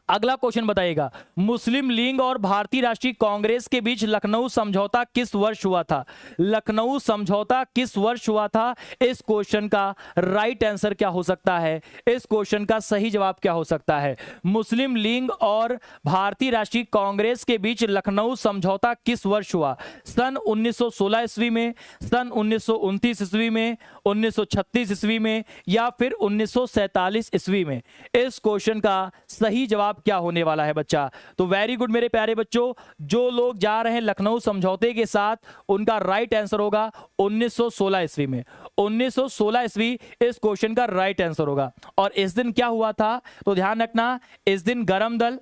अगला क्वेश्चन बताइएगा, मुस्लिम लीग और भारतीय राष्ट्रीय कांग्रेस के बीच लखनऊ समझौता किस वर्ष हुआ था? लखनऊ समझौता किस वर्ष हुआ था? इस क्वेश्चन का राइट आंसर क्या हो सकता है? इस क्वेश्चन का सही जवाब क्या हो सकता है? मुस्लिम लीग और भारतीय राष्ट्रीय कांग्रेस के बीच लखनऊ समझौता किस वर्ष हुआ? सन 1916 ईस्वी में, सन 1929 ईस्वी में, 1936 ईस्वी में या फिर 1947 ईस्वी में? इस क्वेश्चन का सही जवाब क्या होने वाला है बच्चा? तो वेरी गुड मेरे प्यारे बच्चों, जो लोग जा रहे हैं लखनऊ समझौते के साथ, उनका राइट आंसर होगा 1916 ईस्वी में। 1916 ईस्वी इस क्वेश्चन का राइट आंसर होगा। और इस दिन क्या हुआ था? तो ध्यान रखना, इस दिन गरम दल,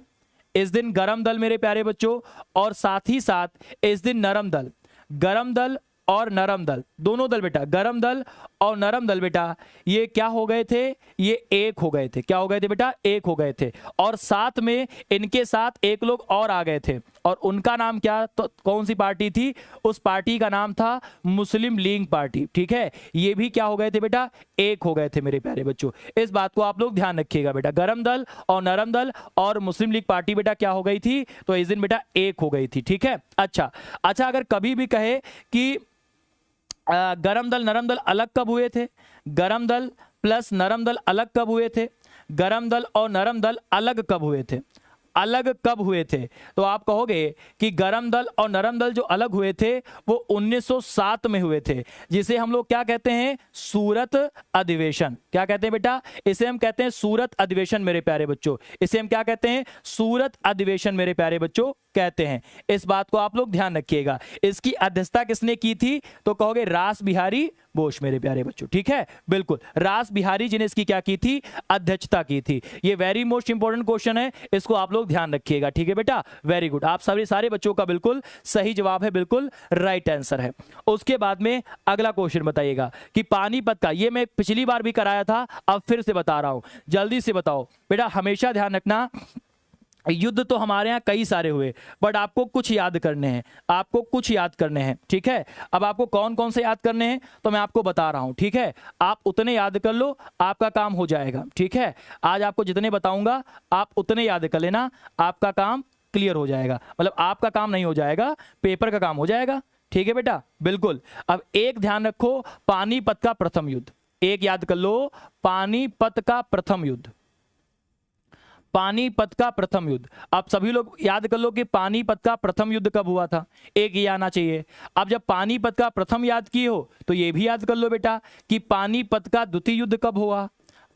इस दिन गरम दल मेरे प्यारे बच्चों, और साथ ही साथ इस दिन नरम दल। गरम दल और नरम दल, दोनों दल बेटा, गरम दल और नरम दल बेटा, ये क्या हो गए थे? ये एक हो गए थे। क्या हो गए थे बेटा? एक हो गए थे। और साथ में इनके साथ एक लोग और आ गए थे, और उनका नाम क्या, तो कौन सी पार्टी थी? उस पार्टी का नाम था मुस्लिम लीग पार्टी, ठीक है। ये भी क्या हो गए थे बेटा? एक हो गए थे मेरे प्यारे बच्चों। इस बात को आप लोग ध्यान रखिएगा बेटा, गरम दल और नरम दल और मुस्लिम लीग पार्टी बेटा क्या हो गई थी? तो इस दिन बेटा एक हो गई थी, ठीक है। अच्छा, अगर कभी भी कहे कि गरम दल नरम दल अलग कब हुए थे? गरम दल प्लस नरम दल अलग कब हुए थे? गरम दल और नरम दल अलग कब हुए थे? अलग कब हुए थे? तो आप कहोगे कि गरम दल और नरम दल जो अलग हुए थे वो 1907 में हुए थे, जिसे हम लोग क्या कहते हैं? सूरत अधिवेशन। क्या कहते हैं बेटा? इसे हम कहते हैं सूरत अधिवेशन मेरे प्यारे बच्चों। इसे हम क्या कहते हैं? सूरत अधिवेशन मेरे प्यारे बच्चों कहते हैं। इस बात को आप लोग ध्यान रखिएगा। इसकी अध्यक्षता किसने की थी? तो कहोगे रास बिहारी बोस मेरे प्यारे बच्चों, ठीक है, बिल्कुल। रास बिहारी जी ने इसकी क्या की थी? अध्यक्षता की थी। ये वेरी मोस्ट इंपॉर्टेंट क्वेश्चन है, इसको आप लोग ध्यान रखिएगा, ठीक है बेटा, वेरी गुड। आप सभी सारे बच्चों का बिल्कुल सही जवाब है, बिल्कुल राइट आंसर है। उसके बाद में अगला क्वेश्चन बताइएगा कि पानीपत का, ये मैं पिछली बार भी कराया था, अब फिर से बता रहा हूं, जल्दी से बताओ बेटा। हमेशा ध्यान रखना, युद्ध तो हमारे यहाँ कई सारे हुए, बट आपको कुछ याद करने हैं, आपको कुछ याद करने हैं, ठीक है। अब आपको कौन कौन से याद करने हैं तो मैं आपको बता रहा हूं, ठीक है। आप उतने याद कर लो, आपका काम हो जाएगा, ठीक है। आज आपको जितने बताऊंगा आप उतने याद कर लेना, आपका काम क्लियर हो जाएगा। मतलब आपका काम नहीं हो जाएगा, पेपर का काम हो जाएगा, ठीक है बेटा, बिल्कुल। अब एक ध्यान रखो, पानीपत का प्रथम युद्ध, एक याद कर लो, पानीपत का प्रथम युद्ध, पानीपत का प्रथम युद्ध। आप सभी लोग याद कर लो कि पानीपत का प्रथम युद्ध कब हुआ था, एक ये आना चाहिए। अब जब पानीपत का प्रथम याद किए हो तो ये भी याद कर लो बेटा कि पानीपत का द्वितीय युद्ध कब हुआ,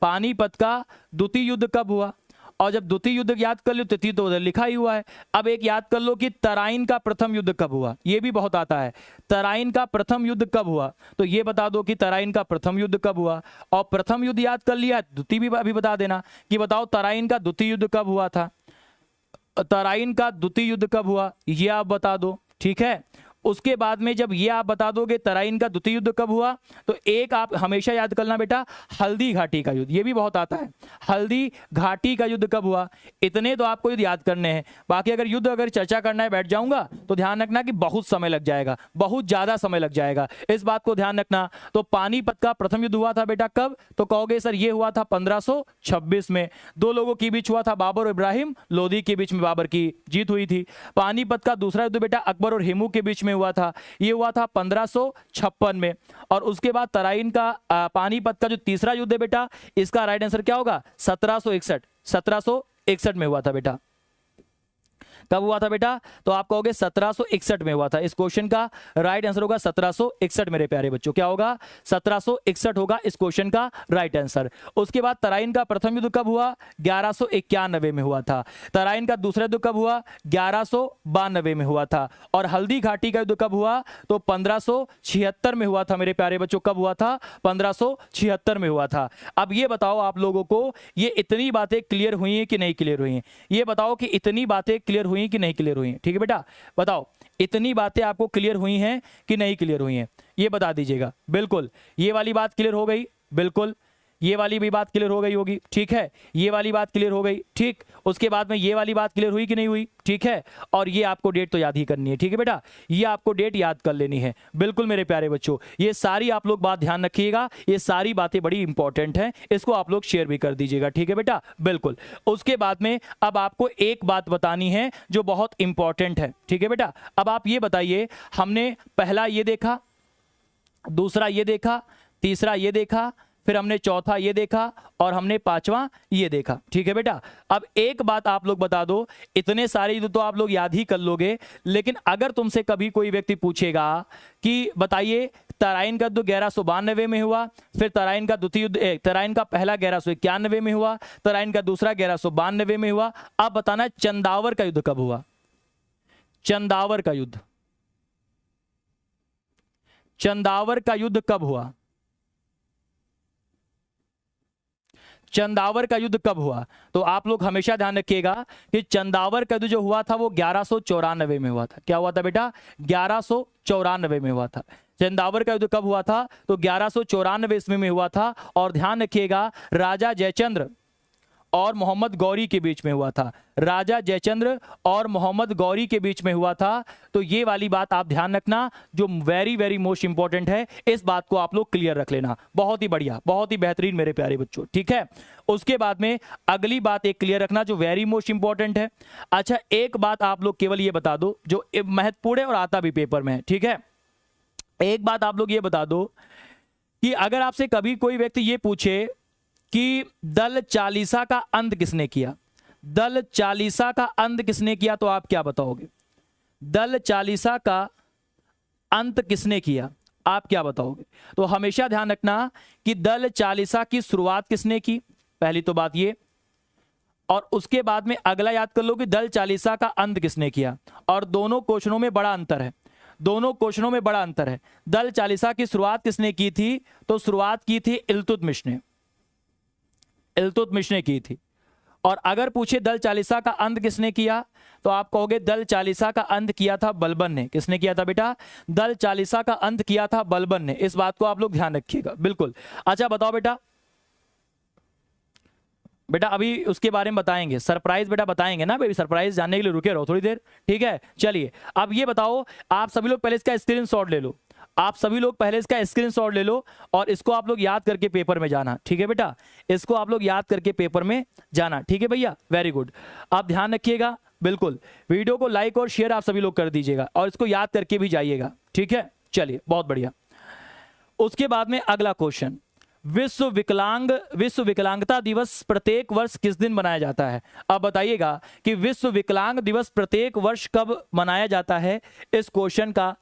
पानीपत का द्वितीय युद्ध कब हुआ। और जब द्वितीय युद्ध याद कर लो, तृतीय तो उधर लिखा ही हुआ है। अब एक याद कर लो कि तराइन का प्रथम युद्ध कब हुआ, ये भी बहुत आता है, तराइन का प्रथम युद्ध कब हुआ, तो ये बता दो कि तराइन का प्रथम युद्ध कब हुआ। और प्रथम युद्ध याद कर लिया, द्वितीय भी अभी बता देना कि बताओ तराइन का द्वितीय युद्ध कब हुआ था, तराइन का द्वितीय युद्ध कब हुआ, ये आप बता दो, ठीक है। उसके बाद में जब ये आप बता दोगे तराइन का द्वितीय युद्ध कब हुआ, तो एक आप हमेशा याद करना बेटा, हल्दी घाटी का युद्ध, ये भी बहुत आता है, हल्दी घाटी का युद्ध कब हुआ। इतने तो आपको याद करने हैं, बाकी अगर युद्ध अगर चर्चा करना है बैठ जाऊंगा तो ध्यान रखना कि बहुत समय लग जाएगा, बहुत ज्यादा समय लग जाएगा, इस बात को ध्यान रखना। तो पानीपत का प्रथम युद्ध हुआ था बेटा कब, तो कहोगे सर ये हुआ था 1526 में, दो लोगों के बीच हुआ था, बाबर और इब्राहिम लोदी के बीच में बाबर की जीत हुई थी। पानीपत का दूसरा युद्ध बेटा अकबर और हेमू के बीच में हुआ था, ये हुआ था 1556 में। और उसके बाद तराइन का पानीपत का जो तीसरा युद्ध है बेटा, इसका राइट आंसर क्या होगा, 1761 में हुआ था बेटा। कब हुआ था बेटा, तो आप कहोगे 1761 में हुआ था। इस क्वेश्चन का राइट आंसर होगा 1761 मेरे प्यारे बच्चों, क्या होगा, 1761 होगा इस क्वेश्चन का राइट आंसर। उसके बाद तराइन का प्रथम युद्ध कब हुआ, 1191 में हुआ था। तराइन का दूसरा युद्ध कब हुआ, 1192 में हुआ था। और हल्दी घाटी का युद्ध कब हुआ, तो 1576 में हुआ था मेरे प्यारे बच्चों। कब हुआ था, 1576 में हुआ था। अब ये बताओ आप लोगों को, ये इतनी बातें क्लियर हुई हैं कि नहीं क्लियर हुई हैं, ये बताओ कि इतनी बातें क्लियर हुई कि नहीं क्लियर हुई हैं, ठीक है बेटा, बताओ इतनी बातें आपको क्लियर हुई हैं कि नहीं क्लियर हुई हैं, ये बता दीजिएगा। बिल्कुल, ये वाली बात क्लियर हो गई, बिल्कुल ये वाली भी बात क्लियर हो गई होगी, ठीक है, ये वाली बात क्लियर हो गई, ठीक। उसके बाद में ये वाली बात क्लियर हुई कि नहीं हुई, ठीक है। और ये आपको डेट तो याद ही करनी है, ठीक है बेटा, ये आपको डेट याद कर लेनी है, बिल्कुल मेरे प्यारे बच्चों। ये सारी आप लोग बात ध्यान रखिएगा, ये सारी बातें बड़ी इंपॉर्टेंट हैं, इसको आप लोग शेयर भी कर दीजिएगा, ठीक है बेटा, बिल्कुल। उसके बाद में अब आपको एक बात बतानी है जो बहुत इंपॉर्टेंट है, ठीक है बेटा। अब आप ये बताइए, हमने पहला ये देखा, दूसरा ये देखा, तीसरा ये देखा, फिर हमने चौथा ये देखा और हमने पांचवा ये देखा, ठीक है बेटा। अब एक बात आप लोग बता दो, इतने सारे युद्ध तो आप लोग याद ही कर लोगे, लेकिन अगर तुमसे कभी कोई व्यक्ति पूछेगा कि बताइए तराइन का युद्ध 1192 में हुआ, फिर तराइन का द्वितीय युद्ध, तराइन का पहला 1191 में हुआ, तराइन का दूसरा 1192 में हुआ, अब बताना चंदावर का युद्ध कब हुआ, चंदावर का युद्ध, चंदावर का युद्ध कब हुआ, चंदावर का युद्ध कब हुआ। तो आप लोग हमेशा ध्यान रखिएगा कि चंदावर का युद्ध जो हुआ था वो 1194 में हुआ था। क्या हुआ था बेटा, 1194 में हुआ था। चंदावर का युद्ध कब हुआ था, तो 1194 ईस्वी में हुआ था। और ध्यान रखिएगा राजा जयचंद्र और मोहम्मद गौरी के बीच में हुआ था, राजा जयचंद्र और मोहम्मद गौरी के बीच में हुआ था। तो ये वाली बात आप ध्यान रखना, जो वेरी वेरी मोस्ट इंपॉर्टेंट है, इस बात को आप लोग क्लियर रख लेना। बहुत ही बढ़िया, बहुत ही बेहतरीन मेरे प्यारे बच्चों, ठीक है। उसके बाद में अगली बात एक क्लियर रखना जो वेरी मोस्ट इंपॉर्टेंट है। अच्छा, एक बात आप लोग केवल ये बता दो जो महत्वपूर्ण है और आता भी पेपर में है, ठीक है। एक बात आप लोग ये बता दो कि अगर आपसे कभी कोई व्यक्ति ये पूछे कि दल चालीसा का अंत किसने किया, दल चालीसा का अंत किसने किया, तो आप क्या बताओगे, दल चालीसा का अंत किसने किया, आप क्या बताओगे। तो हमेशा ध्यान रखना कि दल चालीसा की शुरुआत किसने की, पहली तो बात ये। और उसके बाद में अगला याद कर लो कि दल चालीसा का अंत किसने किया। और दोनों क्वेश्चनों में बड़ा अंतर है, दोनों क्वेश्चनों में बड़ा अंतर है। दल चालीसा की शुरुआत किसने की थी, तो शुरुआत की थी इल्तुतमिश ने, इल्तुतमिश ने की थी। और अगर पूछे दल चालीसा का अंत किसने किया, तो आप कहोगे दल चालीसा का अंत किया था बलबन ने। किसने किया था बेटा? दल चालीसा का अंत किया था बलबन ने। इस बात को आप लोग ध्यान रखिएगा, बिल्कुल। अच्छा बताओ बेटा, बेटा अभी उसके बारे में बताएंगे, सरप्राइज बेटा बताएंगे ना बेबी, सरप्राइज जानने के लिए रुके रहो थोड़ी देर, ठीक है। चलिए अब ये बताओ, आप सभी लोग पहले इसका स्क्रीनशॉट ले लो, आप सभी लोग पहले इसका स्क्रीनशॉट ले लो और इसको आप लोग याद करके पेपर में जाना, ठीक है बेटा। इसको आप लोग याद करके पेपर में जाना, ठीक है भैया, वेरी गुड। आप ध्यान रखिएगा, बिल्कुल। वीडियो को लाइक और शेयर आप सभी लोग कर दीजिएगा और इसको याद करके भी जाइएगा, ठीक है। चलिए बहुत बढ़िया। उसके बाद में अगला क्वेश्चन, विश्व विकलांगता दिवस प्रत्येक वर्ष किस दिन मनाया जाता है? अब बताइएगा कि विश्व विकलांग दिवस प्रत्येक वर्ष कब मनाया जाता है। इस क्वेश्चन का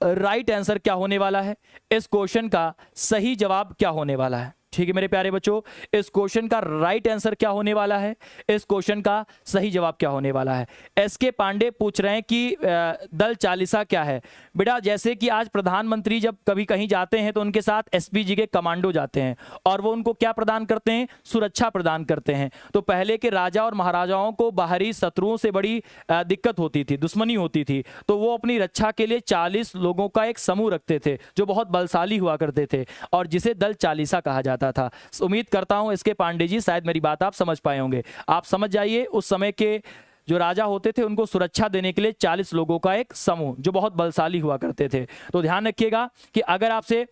राइट आंसर क्या होने वाला है, इस क्वेश्चन का सही जवाब क्या होने वाला है, ठीक है मेरे प्यारे बच्चों। इस क्वेश्चन का राइट आंसर क्या होने वाला है, इस क्वेश्चन का सही जवाब क्या होने वाला है। एसके पांडे पूछ रहे हैं कि दल चालीसा क्या है। बेटा जैसे कि आज प्रधानमंत्री जब कभी कहीं जाते हैं तो उनके साथ एसपीजी के कमांडो जाते हैं और वो उनको क्या प्रदान करते हैं? सुरक्षा प्रदान करते हैं। तो पहले के राजा और महाराजाओं को बाहरी शत्रुओं से बड़ी दिक्कत होती थी, दुश्मनी होती थी, तो वो अपनी रक्षा के लिए 40 लोगों का एक समूह रखते थे जो बहुत बलशाली हुआ करते थे और जिसे दल चालीसा कहा जाता था। उम्मीद करता हूं इसके पांडे जी शायद मेरी बात आप समझ पाए होंगे। आप समझ जाइए, उस समय के जो राजा होते थे उनको सुरक्षा देने के लिए 40 लोगों का एक समूह जो बहुत बलशाली हुआ करते थे। तो ध्यान रखिएगा कि अगर आपसे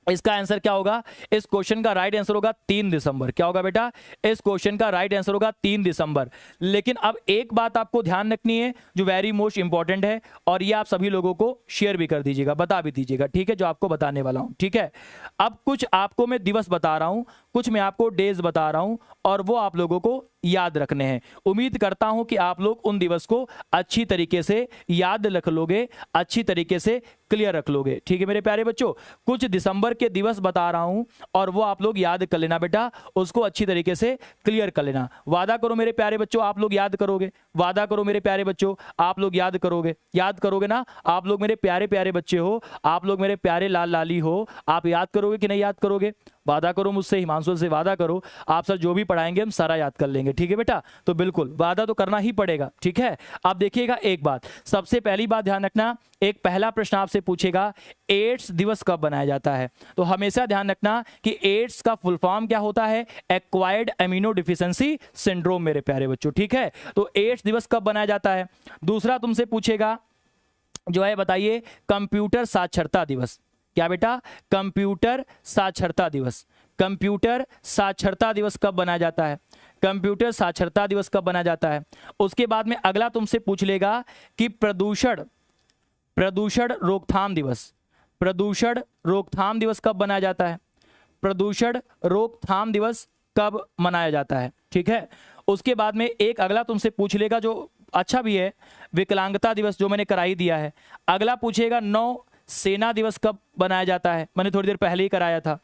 इसका आंसर क्या होगा, इस क्वेश्चन का राइट आंसर होगा 3 दिसंबर। क्या होगा बेटा? इस क्वेश्चन का राइट आंसर होगा 3 दिसंबर। लेकिन अब एक बात आपको ध्यान रखनी है जो वेरी मोस्ट इंपॉर्टेंट है और ये आप सभी लोगों को शेयर भी कर दीजिएगा, बता भी दीजिएगा, ठीक है, जो आपको बताने वाला हूं, ठीक है। अब कुछ आपको मैं दिवस बता रहा हूं, कुछ मैं आपको डेज बता रहा हूं और वो आप लोगों को याद रखने हैं। उम्मीद करता हूं कि आप लोग उन दिवस को अच्छी तरीके से याद रख लोगे, अच्छी तरीके से क्लियर रख लोगे, ठीक है मेरे प्यारे बच्चों। कुछ दिसंबर के दिवस बता रहा हूं और वो आप लोग याद कर लेना बेटा, उसको अच्छी तरीके से क्लियर कर लेना। वादा करो मेरे प्यारे बच्चों आप लोग याद करोगे, वादा करो मेरे प्यारे बच्चों आप लोग याद करोगे, याद करोगे ना? आप लोग मेरे प्यारे प्यारे बच्चे हो, आप लोग मेरे प्यारे लाल लाली हो, आप याद करोगे कि नहीं याद करोगे? वादा करो मुझसे, हिमांशु से वादा करो, आप सर जो भी पढ़ाएंगे हम सारा याद कर लेंगे, ठीक है बेटा। तो बिल्कुल वादा तो करना ही पड़ेगा, ठीक है। आप देखिएगा एक बात, सबसे पहली बात ध्यान रखना, एक पहला प्रश्न आपसे पूछेगा एड्स दिवस कब बनाया जाता है। तो हमेशा ध्यान रखना कि एड्स का फुल फॉर्म क्या होता है? एक्वायर्ड एमिनो डिफिशियंसी सिंड्रोम मेरे प्यारे बच्चों, ठीक है। तो एड्स दिवस कब बनाया जाता है। दूसरा तुमसे पूछेगा जो है बताइए कंप्यूटर साक्षरता दिवस। क्या बेटा? कंप्यूटर साक्षरता दिवस। कंप्यूटर साक्षरता दिवस कब बनाया जाता है? कंप्यूटर साक्षरता दिवस कब बनाया जाता है। उसके बाद में अगला तुमसे पूछ लेगा कि प्रदूषण रोकथाम दिवस, प्रदूषण रोकथाम दिवस कब बनाया जाता है। प्रदूषण रोकथाम दिवस कब मनाया जाता है, ठीक है। उसके बाद में एक अगला तुमसे पूछ लेगा जो अच्छा भी है, विकलांगता दिवस जो मैंने करा ही दिया है। अगला पूछेगा नौ सेना दिवस कब बनाया जाता है, मैंने थोड़ी देर पहले ही कराया था।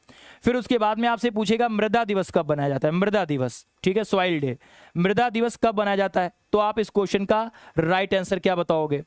फिर उसके बाद में आपसे पूछेगा मृदा दिवस कब बनाया जाता है, मृदा दिवस, ठीक है, सॉइल डे। मृदा दिवस कब बनाया जाता है, तो आप इस क्वेश्चन का राइट आंसर क्या बताओगे।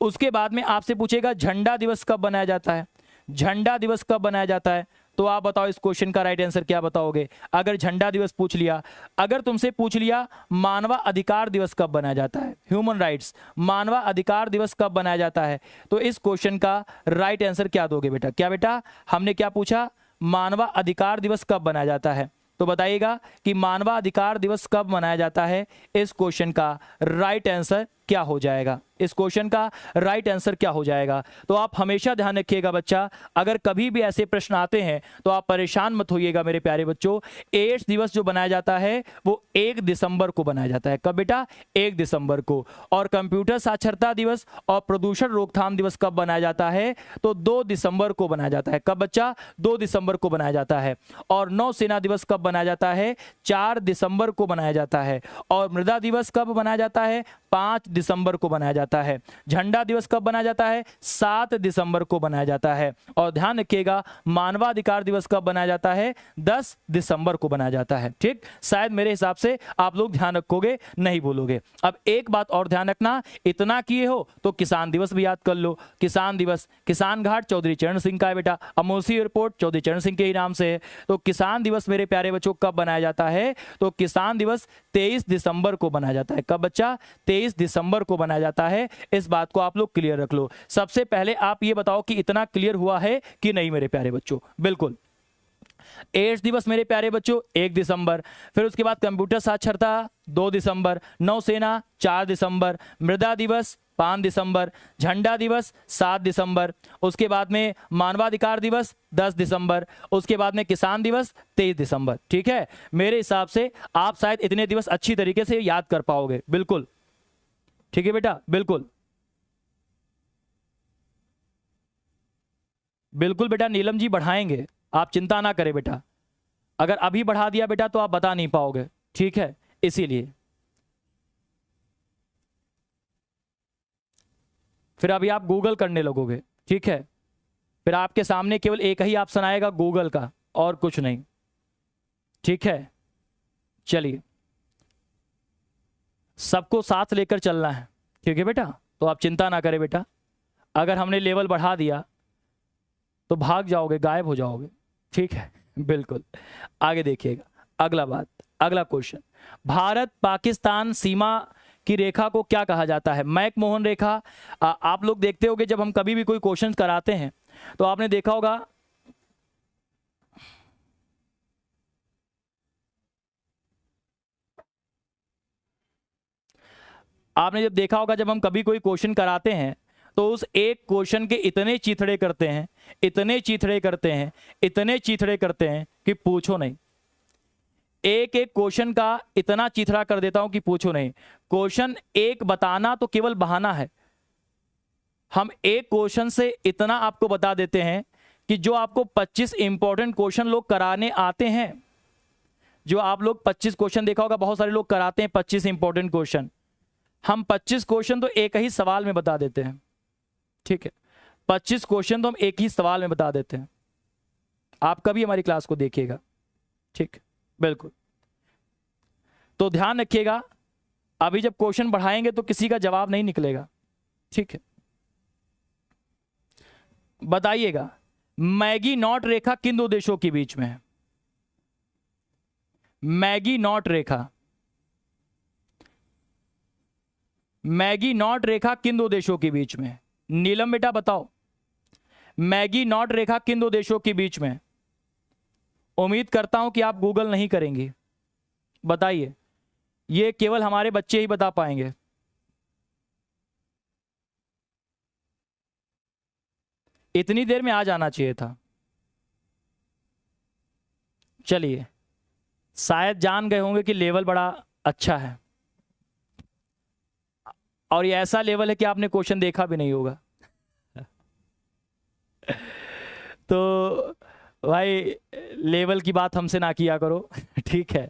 उसके बाद में आपसे पूछेगा झंडा दिवस कब बनाया जाता है, झंडा दिवस कब बनाया जाता है, तो आप बताओ इस क्वेश्चन का राइट आंसर क्या बताओगे। अगर झंडा दिवस पूछ लिया, अगर तुमसे पूछ लिया मानव अधिकार दिवस कब बनाया जाता है, ह्यूमन राइट्स, मानव अधिकार दिवस कब बनाया जाता है, तो इस क्वेश्चन का राइट आंसर क्या दोगे बेटा। क्या बेटा? हमने क्या पूछा? मानव अधिकार दिवस कब बनाया जाता है, तो बताइएगा कि मानव अधिकार दिवस कब मनाया जाता है। इस क्वेश्चन का राइट आंसर क्या हो जाएगा, इस क्वेश्चन का राइट आंसर क्या हो जाएगा। तो आप हमेशा ध्यान रखिएगा बच्चा, अगर कभी भी ऐसे प्रश्न आते हैं तो आप परेशान मत होइएगा मेरे प्यारे बच्चों। एड्स दिवस जो बनाया जाता है वो 1 दिसंबर को बनाया जाता है। कब बेटा? 1 दिसंबर को। और कंप्यूटर साक्षरता दिवस और प्रदूषण रोकथाम दिवस कब बनाया जाता है, तो 2 दिसंबर को बनाया जाता है। कब बच्चा? 2 दिसंबर को बनाया जाता है। और नौसेना दिवस कब बनाया जाता है? 4 दिसंबर को बनाया जाता है। और मृदा दिवस कब बनाया जाता है? 5 दिसंबर को बनाया जाता है। झंडा दिवस कब बनाया जाता है? 7 दिसंबर को बनाया जाता है। और ध्यान रखिएगा मानवाधिकार दिवस कब बनाया जाता है? 10 दिसंबर को बनाया जाता है। ठीक, शायद मेरे हिसाब से आप लोग ध्यान रखोगे, नहीं भूलोगे। अब एक बात और ध्यान रखना, इतना किए हो तो किसान दिवस भी याद कर लो। किसान दिवस, किसान घाट चौधरी चरण सिंह का है बेटा, अमोसी एयरपोर्ट चौधरी चरण सिंह के ही नाम से है। तो किसान दिवस मेरे प्यारे बच्चों कब बनाया जाता है? तो किसान दिवस 23 दिसंबर को बनाया जाता है। कब बच्चा? 23 दिसंबर को बनाया जाता है। इस बात को आप लोग क्लियर रख लो। सबसे पहले आप ये बताओ कि इतना क्लियर हुआ है कि नहीं मेरे प्यारे बच्चों? बिल्कुल। एड्स दिवस मेरे प्यारे बच्चों 1 दिसंबर, फिर उसके बाद कंप्यूटर साक्षरता 2 दिसंबर, नौसेना 4 दिसंबर, मृदा दिवस 5 दिसंबर, झंडा दिवस 7 दिसंबर, उसके बाद में मानवाधिकार दिवस 10 दिसंबर, उसके बाद में किसान दिवस 23 दिसंबर। ठीक है, मेरे हिसाब से आप शायद इतने दिवस अच्छी तरीके से याद कर पाओगे। बिल्कुल ठीक है बेटा, बिल्कुल बिल्कुल बेटा, नीलम जी बढ़ाएंगे, आप चिंता ना करें बेटा। अगर अभी बढ़ा दिया बेटा तो आप बता नहीं पाओगे। ठीक है, इसीलिए फिर अभी आप गूगल करने लगोगे। ठीक है, फिर आपके सामने केवल एक ही ऑप्शन आएगा गूगल का, और कुछ नहीं। ठीक है, चलिए सबको साथ लेकर चलना है। ठीक है बेटा, तो आप चिंता ना करें बेटा। अगर हमने लेवल बढ़ा दिया तो भाग जाओगे, गायब हो जाओगे। ठीक है, बिल्कुल। आगे देखिएगा, अगला बात, अगला क्वेश्चन, भारत पाकिस्तान सीमा की रेखा को क्या कहा जाता है? मैक-मोहन रेखा। आप लोग देखते होगे जब हम कभी भी कोई क्वेश्चन कराते हैं तो आपने देखा होगा, आपने जब देखा होगा जब हम कभी कोई क्वेश्चन कराते हैं तो उस एक क्वेश्चन के इतने चीथड़े करते हैं, इतने चीथड़े करते हैं, इतने चीथड़े करते हैं कि पूछो नहीं। एक एक क्वेश्चन का इतना चीथड़ा कर देता हूं कि पूछो नहीं। क्वेश्चन एक बताना तो केवल बहाना है। हम एक क्वेश्चन से इतना आपको बता देते हैं कि जो आपको 25 इंपॉर्टेंट क्वेश्चन लोग कराने आते हैं, जो आप लोग 25 क्वेश्चन देखा होगा, बहुत सारे लोग कराते हैं 25 इंपॉर्टेंट क्वेश्चन, हम 25 क्वेश्चन तो एक ही सवाल में बता देते हैं। ठीक है, 25 क्वेश्चन तो हम एक ही सवाल में बता देते हैं। आप कभी हमारी क्लास को देखिएगा। ठीक, बिल्कुल। तो ध्यान रखिएगा, अभी जब क्वेश्चन बढ़ाएंगे तो किसी का जवाब नहीं निकलेगा। ठीक है, बताइएगा मैगी नॉट रेखा किन दो देशों के बीच में है? मैगी नॉट रेखा, मैगी नॉट रेखा किन दो देशों के बीच में? नीलम बेटा बताओ, मैगी नॉट रेखा किन दो देशों के बीच में? उम्मीद करता हूं कि आप गूगल नहीं करेंगे। बताइए, ये केवल हमारे बच्चे ही बता पाएंगे। इतनी देर में आ जाना चाहिए था। चलिए, शायद जान गए होंगे कि लेवल बड़ा अच्छा है, और ये ऐसा लेवल है कि आपने क्वेश्चन देखा भी नहीं होगा। तो भाई लेवल की बात हमसे ना किया करो। ठीक है,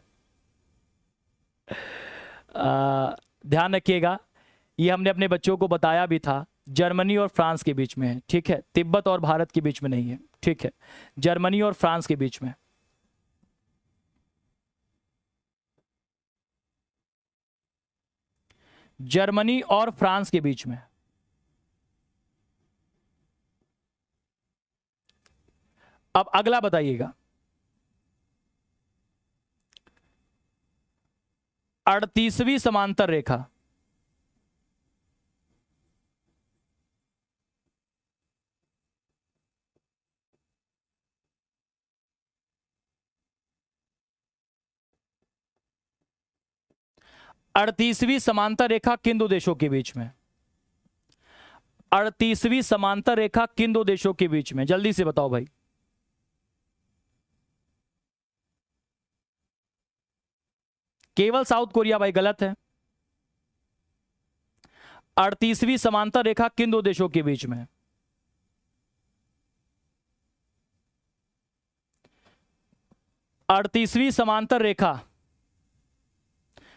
ध्यान रखिएगा, ये हमने अपने बच्चों को बताया भी था, जर्मनी और फ्रांस के बीच में है। ठीक है, तिब्बत और भारत के बीच में नहीं है। ठीक है, जर्मनी और फ्रांस के बीच में। जर्मनी और फ्रांस के बीच में। अब अगला बताइएगा, 38वीं समांतर रेखा, अड़तीसवीं समांतर रेखा किन दो देशों के बीच में? 38वीं समांतर रेखा किन दो देशों के बीच में? जल्दी से बताओ भाई। केवल साउथ कोरिया भाई, गलत है। 38वीं समांतर रेखा किन दो देशों के बीच में? अड़तीसवीं समांतर रेखा,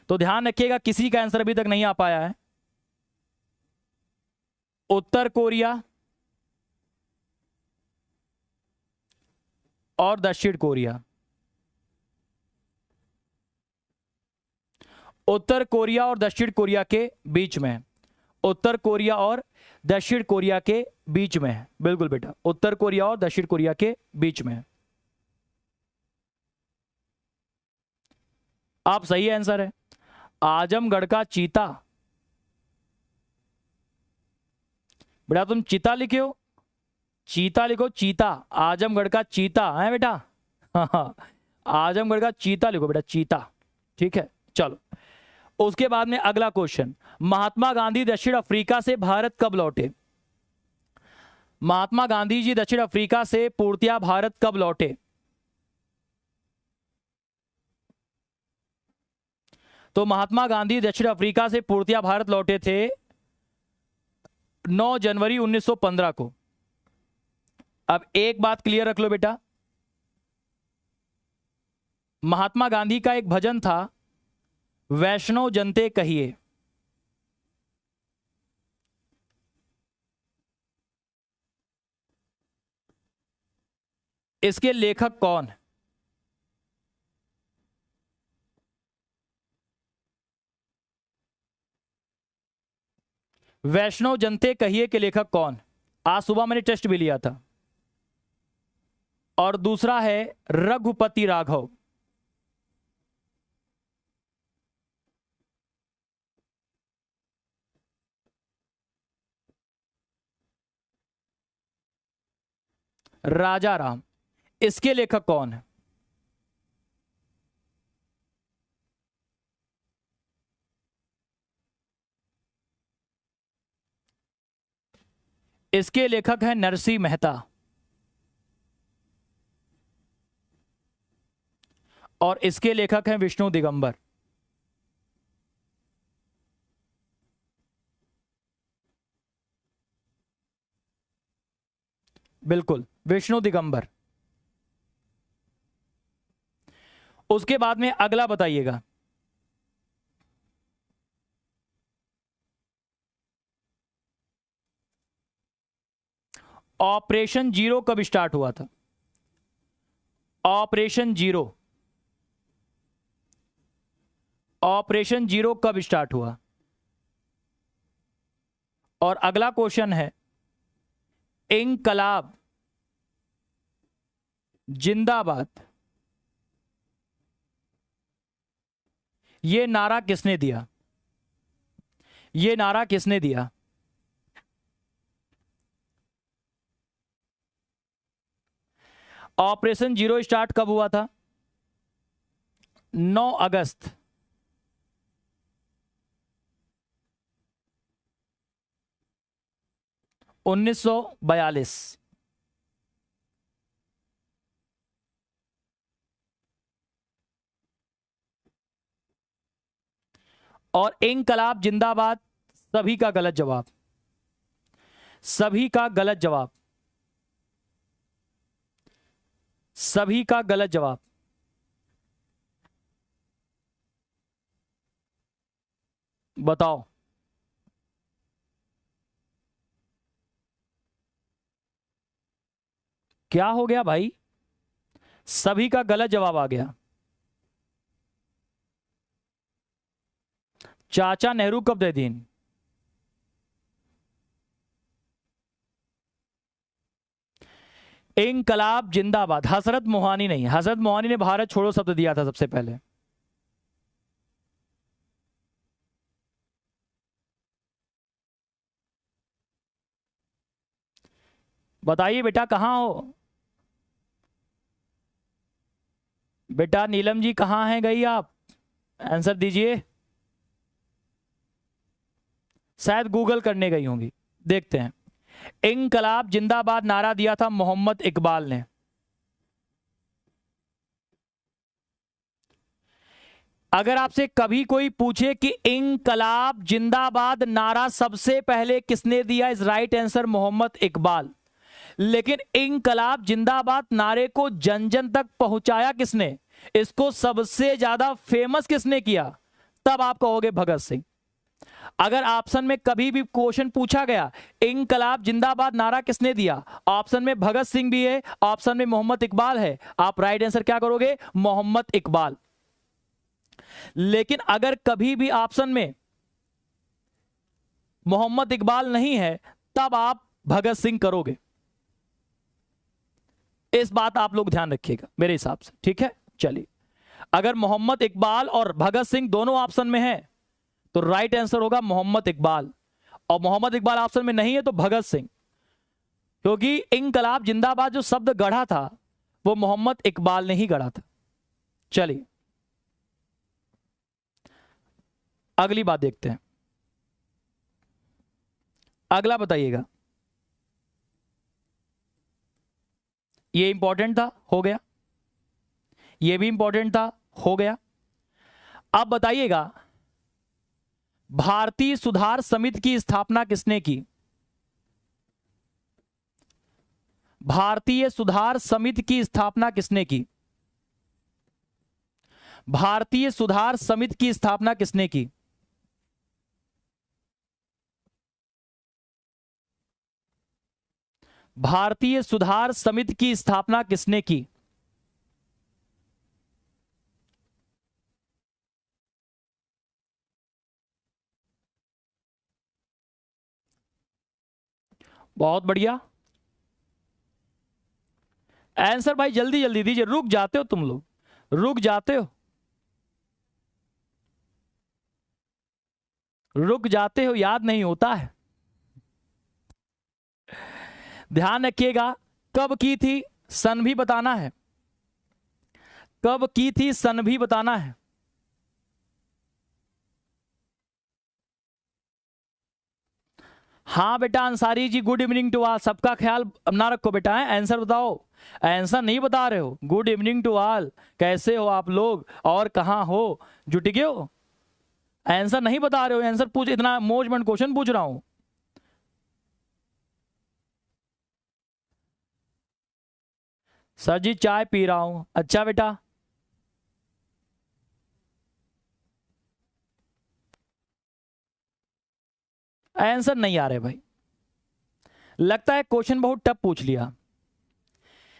तो ध्यान रखिएगा किसी का आंसर अभी तक नहीं आ पाया है। उत्तर कोरिया और दक्षिण कोरिया। उत्तर कोरिया और दक्षिण कोरिया के बीच में है। उत्तर कोरिया और दक्षिण कोरिया के बीच में है। बिल्कुल बेटा, उत्तर कोरिया और दक्षिण कोरिया के बीच में है। आप सही आंसर है। आजमगढ़ का चीता। बेटा तुम चीता लिखे हो, चीता लिखो, चीता। आजमगढ़ का चीता है बेटा। हाँ, आजमगढ़ का चीता लिखो बेटा, चीता। ठीक है, चलो उसके बाद में अगला क्वेश्चन, महात्मा गांधी दक्षिण अफ्रीका से भारत कब लौटे? महात्मा गांधी जी दक्षिण अफ्रीका से पूर्णतया भारत कब लौटे? तो महात्मा गांधी दक्षिण अफ्रीका से पूर्णतया भारत लौटे थे 9 जनवरी 1915 को। अब एक बात क्लियर रख लो बेटा, महात्मा गांधी का एक भजन था, वैष्णव जनते कहिए। इसके लेखक कौन? वैष्णव जनते कहिए के लेखक कौन? आज सुबह मैंने टेस्ट भी लिया था। और दूसरा है रघुपति राघव। राजा राम, इसके लेखक कौन है? इसके लेखक हैं नरसिंह मेहता। और इसके लेखक हैं विष्णु दिगंबर। बिल्कुल, विष्णु दिगंबर। उसके बाद में अगला बताइएगा, ऑपरेशन जीरो कब स्टार्ट हुआ था? ऑपरेशन जीरो, ऑपरेशन जीरो कब स्टार्ट हुआ? और अगला क्वेश्चन है, इंकलाब जिंदाबाद, ये नारा किसने दिया? ये नारा किसने दिया? ऑपरेशन जीरो स्टार्ट कब हुआ था? 9 अगस्त 1942। और इंकलाब जिंदाबाद सभी का गलत जवाब, सभी का गलत जवाब, सभी का गलत जवाब। बताओ क्या हो गया भाई? सभी का गलत जवाब आ गया। चाचा नेहरू कब दे दीन? इंकलाब जिंदाबाद, हसरत मोहानी नहीं, हसरत मोहानी ने भारत छोड़ो शब्द दिया था सबसे पहले। बताइए बेटा कहां हो? बेटा नीलम जी कहां हैं गई आप? आंसर दीजिए। शायद गूगल करने गई होंगी, देखते हैं। इंकलाब जिंदाबाद नारा दिया था मोहम्मद इकबाल ने। अगर आपसे कभी कोई पूछे कि इंकलाब जिंदाबाद नारा सबसे पहले किसने दिया, is right answer Mohammad Iqbal. लेकिन इंकलाब जिंदाबाद नारे को जन जन तक पहुंचाया किसने, इसको सबसे ज्यादा फेमस किसने किया, तब आप कहोगे भगत सिंह। अगर ऑप्शन में कभी भी क्वेश्चन पूछा गया इंकलाब जिंदाबाद नारा किसने दिया, ऑप्शन में भगत सिंह भी है, ऑप्शन में मोहम्मद इकबाल है, आप राइट आंसर क्या करोगे, मोहम्मद इकबाल। लेकिन अगर कभी भी ऑप्शन में मोहम्मद इकबाल नहीं है तब आप भगत सिंह करोगे। इस बात आप लोग ध्यान रखिएगा मेरे हिसाब से, ठीक है। चलिए, अगर मोहम्मद इकबाल और भगत सिंह दोनों ऑप्शन में है तो राइट आंसर होगा मोहम्मद इकबाल, और मोहम्मद इकबाल ऑप्शन में नहीं है तो भगत सिंह, क्योंकि इंकलाब जिंदाबाद जो शब्द गढ़ा था वो मोहम्मद इकबाल ने ही गढ़ा था। चलिए अगली बात देखते हैं। अगला बताइएगा, ये इंपॉर्टेंट था, हो गया, ये भी इंपॉर्टेंट था, हो गया। अब बताइएगा, भारतीय सुधार समिति की स्थापना किसने की? भारतीय सुधार समिति की स्थापना किसने की? भारतीय सुधार समिति की स्थापना किसने की? भारतीय सुधार समिति की स्थापना किसने की? बहुत बढ़िया आंसर भाई, जल्दी जल्दी दीजिए, रुक जाते हो तुम लोग, रुक जाते हो, रुक जाते हो, याद नहीं होता है। ध्यान रखिएगा, कब की थी सन भी बताना है, कब की थी सन भी बताना है। हाँ बेटा Ansari ji, good evening to all, सबका ख्याल ना रखो बेटा, है आंसर बताओ, आंसर नहीं बता रहे हो। गुड इवनिंग टू ऑल, कैसे हो आप लोग और कहां हो, जुट गए हो, आंसर नहीं बता रहे हो, आंसर पूछ, इतना मोजमंड क्वेश्चन पूछ रहा हूं। सर जी चाय पी रहा हूं, अच्छा बेटा। आंसर नहीं आ रहे भाई, लगता है क्वेश्चन बहुत टफ पूछ लिया,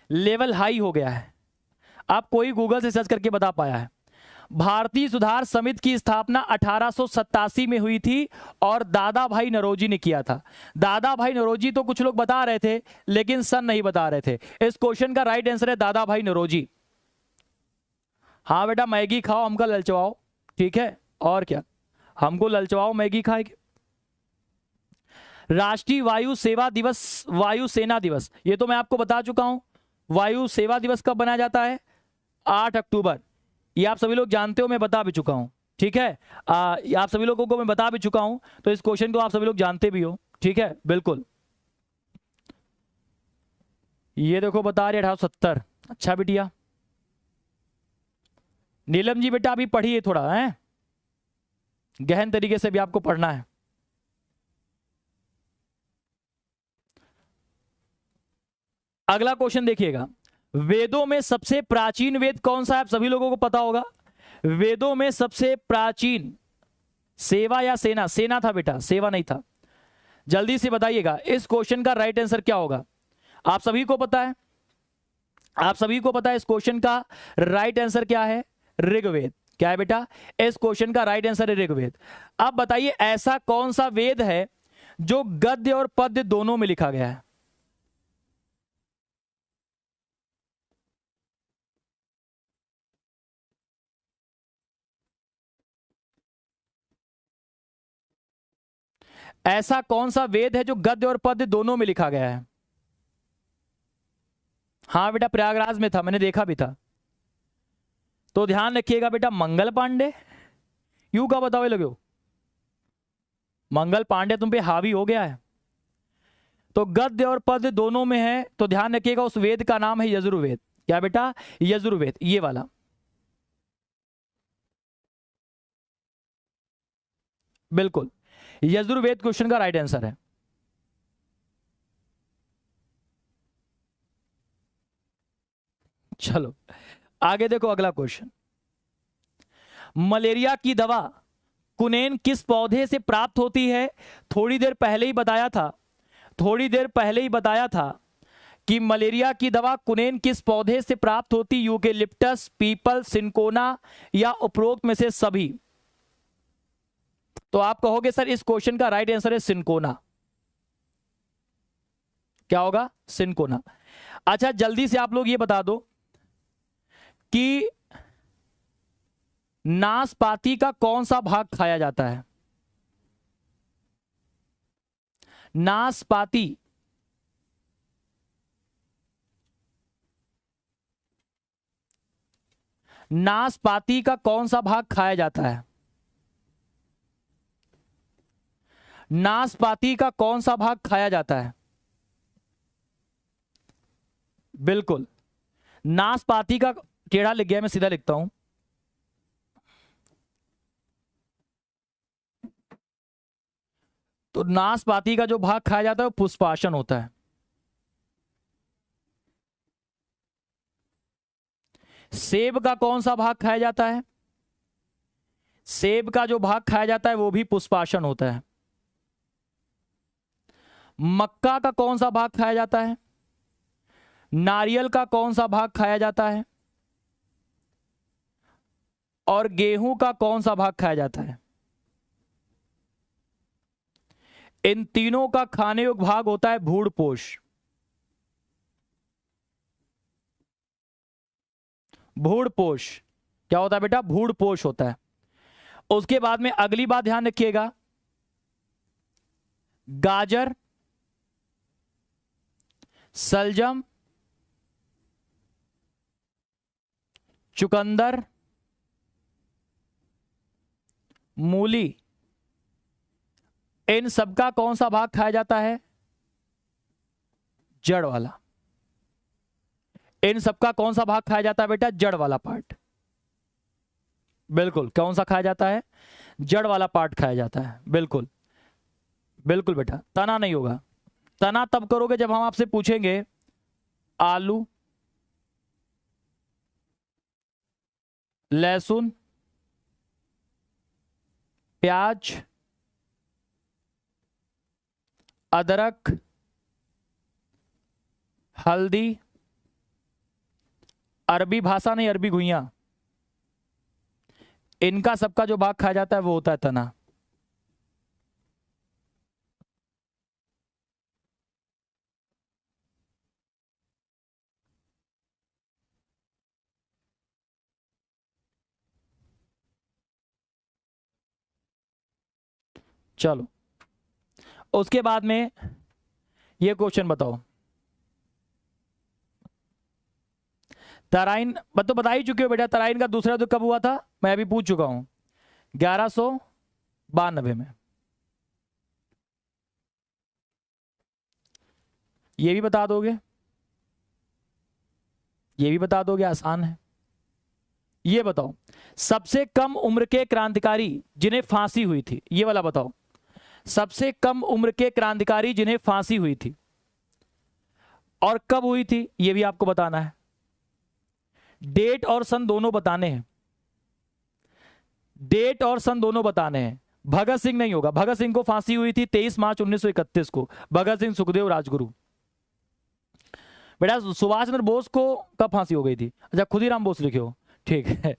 लेवल हाई हो गया है। आप कोई गूगल से सर्च करके बता पाया है। भारतीय सुधार समिति की स्थापना 1887 में हुई थी और दादा भाई नौरोजी ने किया था। दादा भाई नौरोजी तो कुछ लोग बता रहे थे लेकिन सन नहीं बता रहे थे। इस क्वेश्चन का राइट आंसर है दादा भाई नौरोजी। हाँ बेटा मैगी खाओ, हमको ललचवाओ, ठीक है, और क्या, हमको ललचवाओ, मैगी खाएंगे। राष्ट्रीय वायु सेवा दिवस, वायु सेना दिवस, ये तो मैं आपको बता चुका हूं। वायु सेवा दिवस कब बनाया जाता है? 8 अक्टूबर, ये आप सभी लोग जानते हो, मैं बता भी चुका हूं, ठीक है। आप सभी लोगों को मैं बता भी चुका हूं, तो इस क्वेश्चन को आप सभी लोग जानते भी हो, ठीक है, बिल्कुल। ये देखो बता रहे 1870, अच्छा बिटिया। नीलम जी बेटा अभी पढ़िए थोड़ा, है गहन तरीके से भी आपको पढ़ना है। अगला क्वेश्चन देखिएगा, वेदों में सबसे प्राचीन वेद कौन सा है? आप सभी लोगों को पता होगा, वेदों में सबसे प्राचीन, सेवा या सेना? सेना था बेटा, सेवा नहीं था। जल्दी से बताइएगा इस क्वेश्चन का राइट आंसर क्या होगा? आप सभी को पता है, आप सभी को पता है इस क्वेश्चन का राइट आंसर क्या है? ऋग्वेद। क्या है बेटा? इस क्वेश्चन का राइट आंसर है ऋग्वेद। अब बताइए ऐसा कौन सा वेद है जो गद्य और पद्य दोनों में लिखा गया है? ऐसा कौन सा वेद है जो गद्य और पद्य दोनों में लिखा गया है? हाँ बेटा प्रयागराज में था, मैंने देखा भी था। तो ध्यान रखिएगा बेटा, मंगल पांडे। यू का बताओ लगे हो, मंगल पांडे तुम पे हावी हो गया है। तो गद्य और पद्य दोनों में है, तो ध्यान रखिएगा उस वेद का नाम है यजुर्वेद। क्या बेटा? यजुर्वेद, ये वाला। बिल्कुल यजुर्वेद क्वेश्चन का राइट आंसर है। चलो आगे देखो, अगला क्वेश्चन, मलेरिया की दवा कुनेन किस पौधे से प्राप्त होती है? थोड़ी देर पहले ही बताया था, थोड़ी देर पहले ही बताया था कि मलेरिया की दवा कुनेन किस पौधे से प्राप्त होती? यूकेलिप्टस, पीपल, सिंकोना या उपरोक्त में से सभी? तो आप कहोगे सर इस क्वेश्चन का राइट आंसर है सिंकोना। क्या होगा? सिंकोना। अच्छा जल्दी से आप लोग ये बता दो कि नाशपाती का कौन सा भाग खाया जाता है? नाशपाती नाशपाती का कौन सा भाग खाया जाता है? नाशपाती का कौन सा भाग खाया जाता है? बिल्कुल, नाशपाती का टेढ़ा लिख गया, मैं सीधा लिखता हूं। तो नाशपाती का जो भाग खाया जाता है वो पुष्पाशन होता है। सेब का कौन सा भाग खाया जाता है? सेब का जो भाग खाया जाता है वो भी पुष्पाशन होता है। मक्का का कौन सा भाग खाया जाता है? नारियल का कौन सा भाग खाया जाता है? और गेहूं का कौन सा भाग खाया जाता है? इन तीनों का खाने योग्य भाग होता है भूडपोष। भूडपोष क्या होता है बेटा? भूडपोष होता है। उसके बाद में अगली बात ध्यान रखिएगा, गाजर, सलजम, चुकंदर, मूली, इन सबका कौन सा भाग खाया जाता है? जड़ वाला। इन सबका कौन सा भाग खाया जाता है बेटा? जड़ वाला पार्ट। बिल्कुल, कौन सा खाया जाता है? जड़ वाला पार्ट खाया जाता है। बिल्कुल बिल्कुल बेटा, तना नहीं होगा। तना तब करोगे जब हम आपसे पूछेंगे आलू, लहसुन, प्याज, अदरक, हल्दी, अरबी भाषा नहीं, अरबी घुइयां, इनका सबका जो भाग खाया जाता है वो होता है तना। चलो उसके बाद में ये क्वेश्चन बताओ, तराइन तो बता ही चुके हो बेटा। तराइन का दूसरा युद्ध कब हुआ था? मैं अभी पूछ चुका हूं, 1192 में। ये भी बता दोगे? ये भी बता दोगे? आसान है। ये बताओ, सबसे कम उम्र के क्रांतिकारी जिन्हें फांसी हुई थी, ये वाला बताओ। सबसे कम उम्र के क्रांतिकारी जिन्हें फांसी हुई थी और कब हुई थी ये भी आपको बताना है। डेट और सन दोनों बताने हैं। डेट और सन दोनों बताने हैं। भगत सिंह नहीं होगा, भगत सिंह को फांसी हुई थी 23 मार्च 1931 को। भगत सिंह, सुखदेव, राजगुरु। बेटा सुभाष चंद्र बोस को कब फांसी हो गई थी? अच्छा खुदीराम बोस लिखे हो, ठीक है।